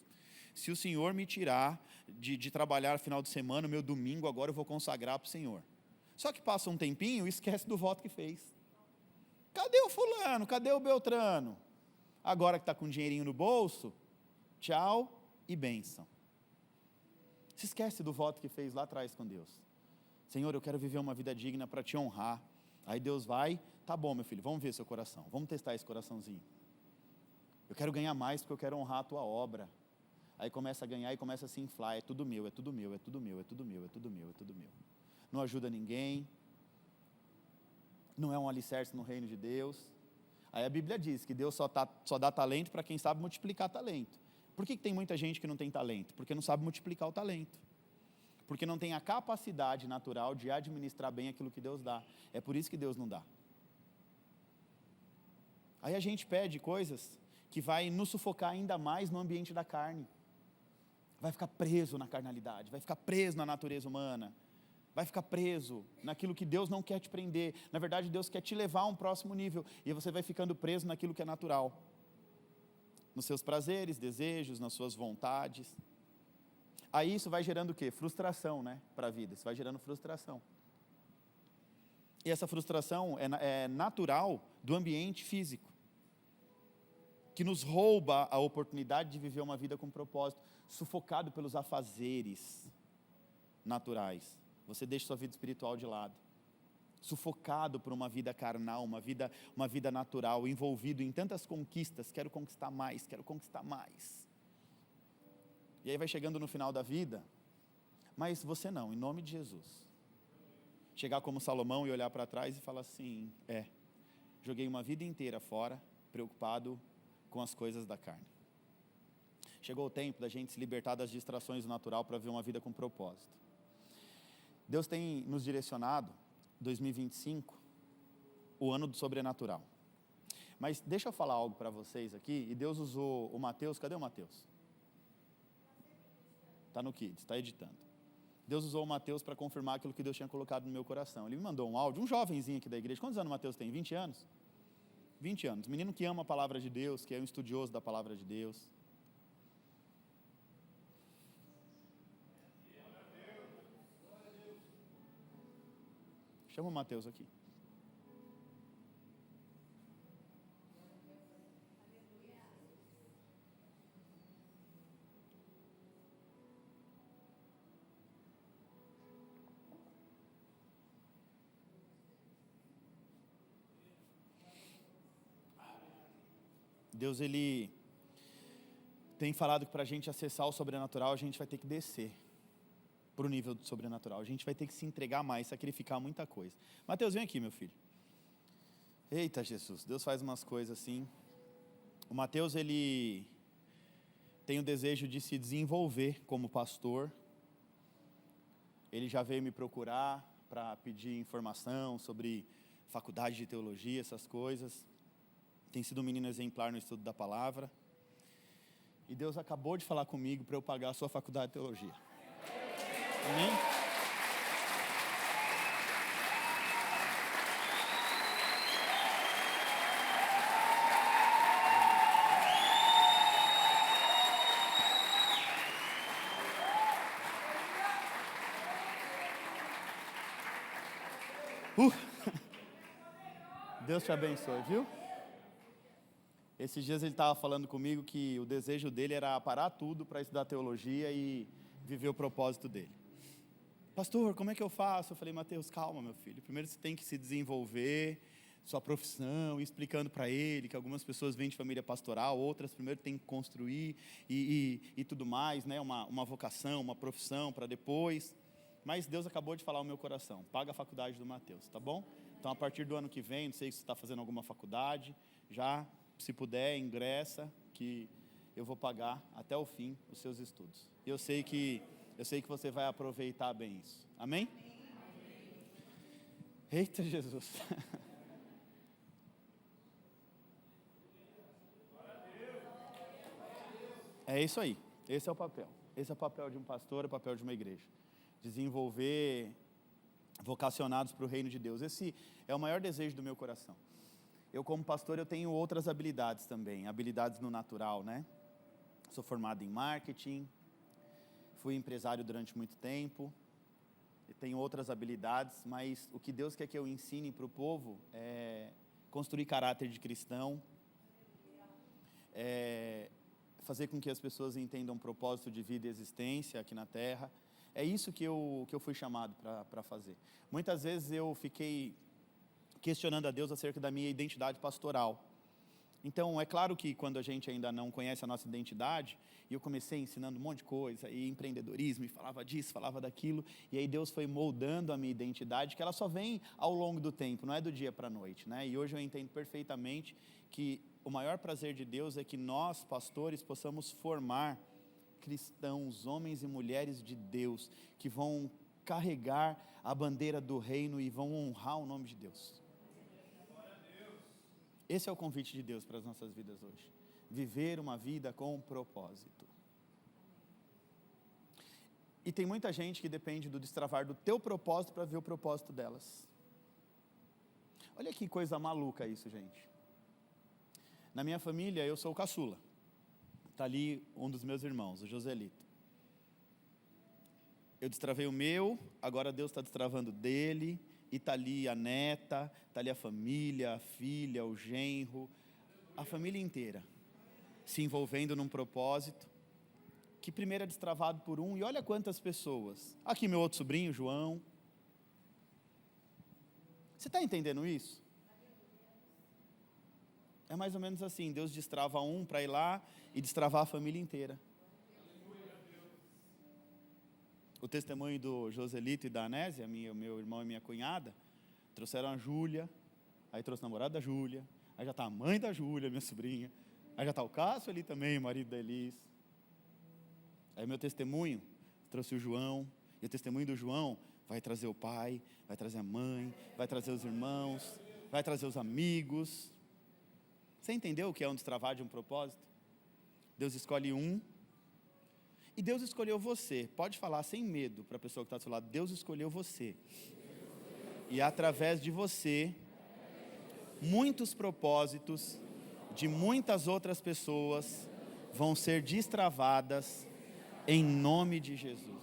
Se o Senhor me tirar de trabalhar no final de semana, o meu domingo agora eu vou consagrar para o Senhor. Só que passa um tempinho e esquece do voto que fez. Cadê o fulano? Cadê o Beltrano? Agora que está com dinheirinho no bolso, tchau e bênção. Se esquece do voto que fez lá atrás com Deus. Senhor, eu quero viver uma vida digna para te honrar. Aí Deus vai, tá bom meu filho, vamos ver seu coração, vamos testar esse coraçãozinho. Eu quero ganhar mais porque eu quero honrar a tua obra. Aí começa a ganhar e começa a se inflar, é tudo meu. Não ajuda ninguém, não é um alicerce no reino de Deus. Aí a Bíblia diz que Deus só dá talento para quem sabe multiplicar talento. Por que tem muita gente que não tem talento? Porque não sabe multiplicar o talento. Porque não tem a capacidade natural de administrar bem aquilo que Deus dá. É por isso que Deus não dá. Aí a gente pede coisas que vai nos sufocar ainda mais no ambiente da carne. Vai ficar preso na carnalidade, vai ficar preso na natureza humana, vai ficar preso naquilo que Deus não quer te prender. Na verdade, Deus quer te levar a um próximo nível, e você vai ficando preso naquilo que é natural. Nos seus prazeres, desejos, nas suas vontades. Aí isso vai gerando o quê? Frustração, né, para a vida, isso vai gerando frustração. E essa frustração é natural do ambiente físico, que nos rouba a oportunidade de viver uma vida com propósito, sufocado pelos afazeres naturais. você deixa sua vida espiritual de lado, sufocado por uma vida carnal, uma vida natural, envolvido em tantas conquistas, quero conquistar mais, quero conquistar mais. E aí vai chegando no final da vida, mas você não, em nome de Jesus. Chegar como Salomão e olhar para trás e falar assim, joguei uma vida inteira fora, preocupado com as coisas da carne. Chegou o tempo da gente se libertar das distrações do natural para viver uma vida com propósito. Deus tem nos direcionado, 2025, o ano do sobrenatural. Mas deixa eu falar algo para vocês aqui, e Deus usou o Mateus, cadê o Mateus? Está no Kids, está editando. Deus usou o Mateus para confirmar aquilo que Deus tinha colocado no meu coração. Ele me mandou um áudio, um jovenzinho aqui da igreja. Quantos anos o Mateus tem? 20 anos? 20 anos. Menino que ama a palavra de Deus, que é um estudioso da palavra de Deus. Chama o Mateus aqui. Deus, Ele tem falado que para a gente acessar o sobrenatural, a gente vai ter que descer para o nível do sobrenatural. A gente vai ter que se entregar mais, sacrificar muita coisa. Mateus, vem aqui, meu filho. Eita, Jesus, Deus faz umas coisas assim. O Mateus, ele tem o desejo de se desenvolver como pastor. Ele já veio me procurar para pedir informação sobre faculdade de teologia, essas coisas. Tem sido um menino exemplar no estudo da palavra. E Deus acabou de falar comigo para eu pagar a sua faculdade de teologia. Amém? Deus te abençoe, viu? Esses dias ele estava falando comigo que o desejo dele era parar tudo para estudar teologia e viver o propósito dele. Pastor, como é que eu faço? Eu falei, Mateus, calma, meu filho. Primeiro você tem que se desenvolver, sua profissão, explicando para ele que algumas pessoas vêm de família pastoral, outras primeiro tem que construir e tudo mais, né? Uma vocação, uma profissão para depois. Mas Deus acabou de falar ao meu coração, paga a faculdade do Mateus, tá bom? Então a partir do ano que vem, não sei se você está fazendo alguma faculdade, já, se puder, ingressa, que eu vou pagar até o fim os seus estudos. E eu sei que você vai aproveitar bem isso. Amém? Eita, Jesus. É isso aí. Esse é o papel. Esse é o papel de um pastor, é o papel de uma igreja. Desenvolver vocacionados para o reino de Deus. Esse é o maior desejo do meu coração. Eu, como pastor, eu tenho outras habilidades também. Habilidades no natural, né? Sou formado em marketing. Fui empresário durante muito tempo. Eu tenho outras habilidades, mas o que Deus quer que eu ensine para o povo é construir caráter de cristão. Fazer com que as pessoas entendam o propósito de vida e existência aqui na Terra. É isso que eu fui chamado para fazer. Muitas vezes eu fiquei questionando a Deus acerca da minha identidade pastoral. Então, é claro que quando a gente ainda não conhece a nossa identidade, e eu comecei ensinando um monte de coisa, e empreendedorismo, e falava disso, falava daquilo, e aí Deus foi moldando a minha identidade, que ela só vem ao longo do tempo, não é do dia para a noite, né? E hoje eu entendo perfeitamente que o maior prazer de Deus é que nós, pastores, possamos formar cristãos, homens e mulheres de Deus, que vão carregar a bandeira do reino e vão honrar o nome de Deus. Esse é o convite de Deus para as nossas vidas hoje. Viver uma vida com propósito. E tem muita gente que depende do destravar do teu propósito para ver o propósito delas. Olha que coisa maluca isso, gente. Na minha família, eu sou o caçula. Está ali um dos meus irmãos, o Joselito. Eu destravei o meu, agora Deus está destravando dele. E está ali a neta, está ali a família, a filha, o genro, a família inteira, se envolvendo num propósito, que primeiro é destravado por um, e olha quantas pessoas. Aqui meu outro sobrinho, João, Você está entendendo isso? É mais ou menos assim, Deus destrava um para ir lá e destravar a família inteira. O testemunho do Joselito e da Anésia, meu irmão e minha cunhada, trouxeram a Júlia, aí trouxe a namorada da Júlia, aí já está a mãe da Júlia, minha sobrinha, aí já está o Cássio ali também, o marido da Elis. Aí meu testemunho trouxe o João, e o testemunho do João vai trazer o pai, vai trazer a mãe, vai trazer os irmãos, vai trazer os amigos. Você entendeu o que é um destravar de um propósito? Deus escolhe um, e Deus escolheu você. Pode falar sem medo para a pessoa que está do seu lado. Deus escolheu você. E através de você, muitos propósitos de muitas outras pessoas vão ser destravadas em nome de Jesus.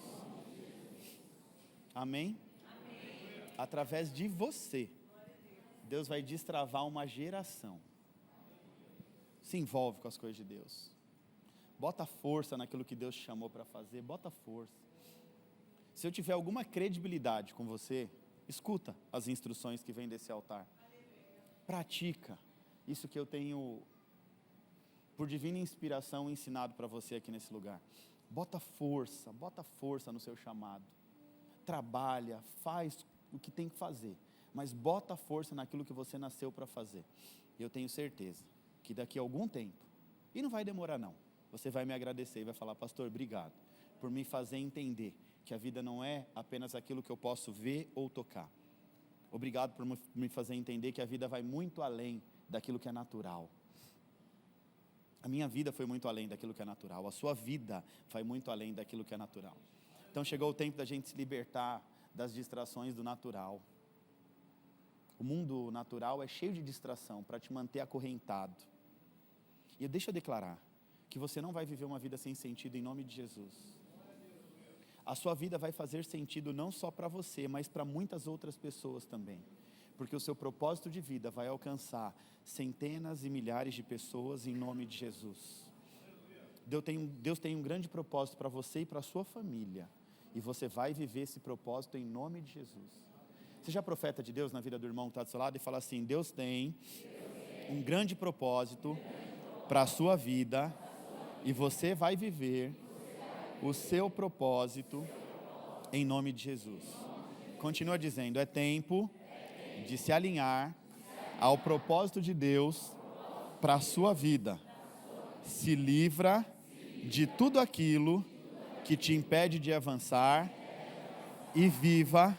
Amém? Através de você, Deus vai destravar uma geração. Se envolve com as coisas de Deus. Bota força naquilo que Deus te chamou para fazer, bota força. Se eu tiver alguma credibilidade com você, escuta as instruções que vêm desse altar. Pratica isso que eu tenho, por divina inspiração, ensinado para você aqui nesse lugar. Bota força no seu chamado. Trabalha, faz o que tem que fazer, mas bota força naquilo que você nasceu para fazer. Eu tenho certeza que daqui a algum tempo, e não vai demorar não, você vai me agradecer e vai falar: pastor, obrigado por me fazer entender que a vida não é apenas aquilo que eu posso ver ou tocar. Obrigado por me fazer entender que a vida vai muito além daquilo que é natural. A minha vida foi muito além daquilo que é natural. A sua vida vai muito além daquilo que é natural. Então chegou o tempo da gente se libertar das distrações do natural. O mundo natural é cheio de distração para te manter acorrentado. E deixa eu declarar que você não vai viver uma vida sem sentido em nome de Jesus. A sua vida vai fazer sentido não só para você, mas para muitas outras pessoas também. Porque o seu propósito de vida vai alcançar centenas e milhares de pessoas em nome de Jesus. Deus tem um grande propósito para você e para a sua família. E você vai viver esse propósito em nome de Jesus. Seja profeta de Deus na vida do irmão que está do seu lado e fala assim: Deus tem um grande propósito para a sua vida e você vai viver o seu propósito em nome de Jesus. Continua dizendo: é tempo de se alinhar ao propósito de Deus para a sua vida. Se livra de tudo aquilo que te impede de avançar e viva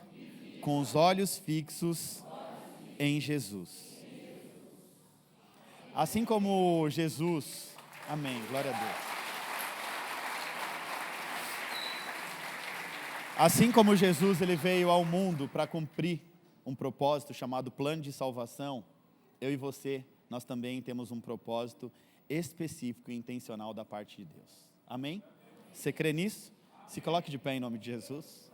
com os olhos fixos em Jesus. Assim como Jesus, amém, glória a Deus. Assim como Jesus, ele veio ao mundo para cumprir um propósito chamado plano de salvação, eu e você, nós também temos um propósito específico e intencional da parte de Deus. Amém? Você crê nisso? Se coloque de pé em nome de Jesus.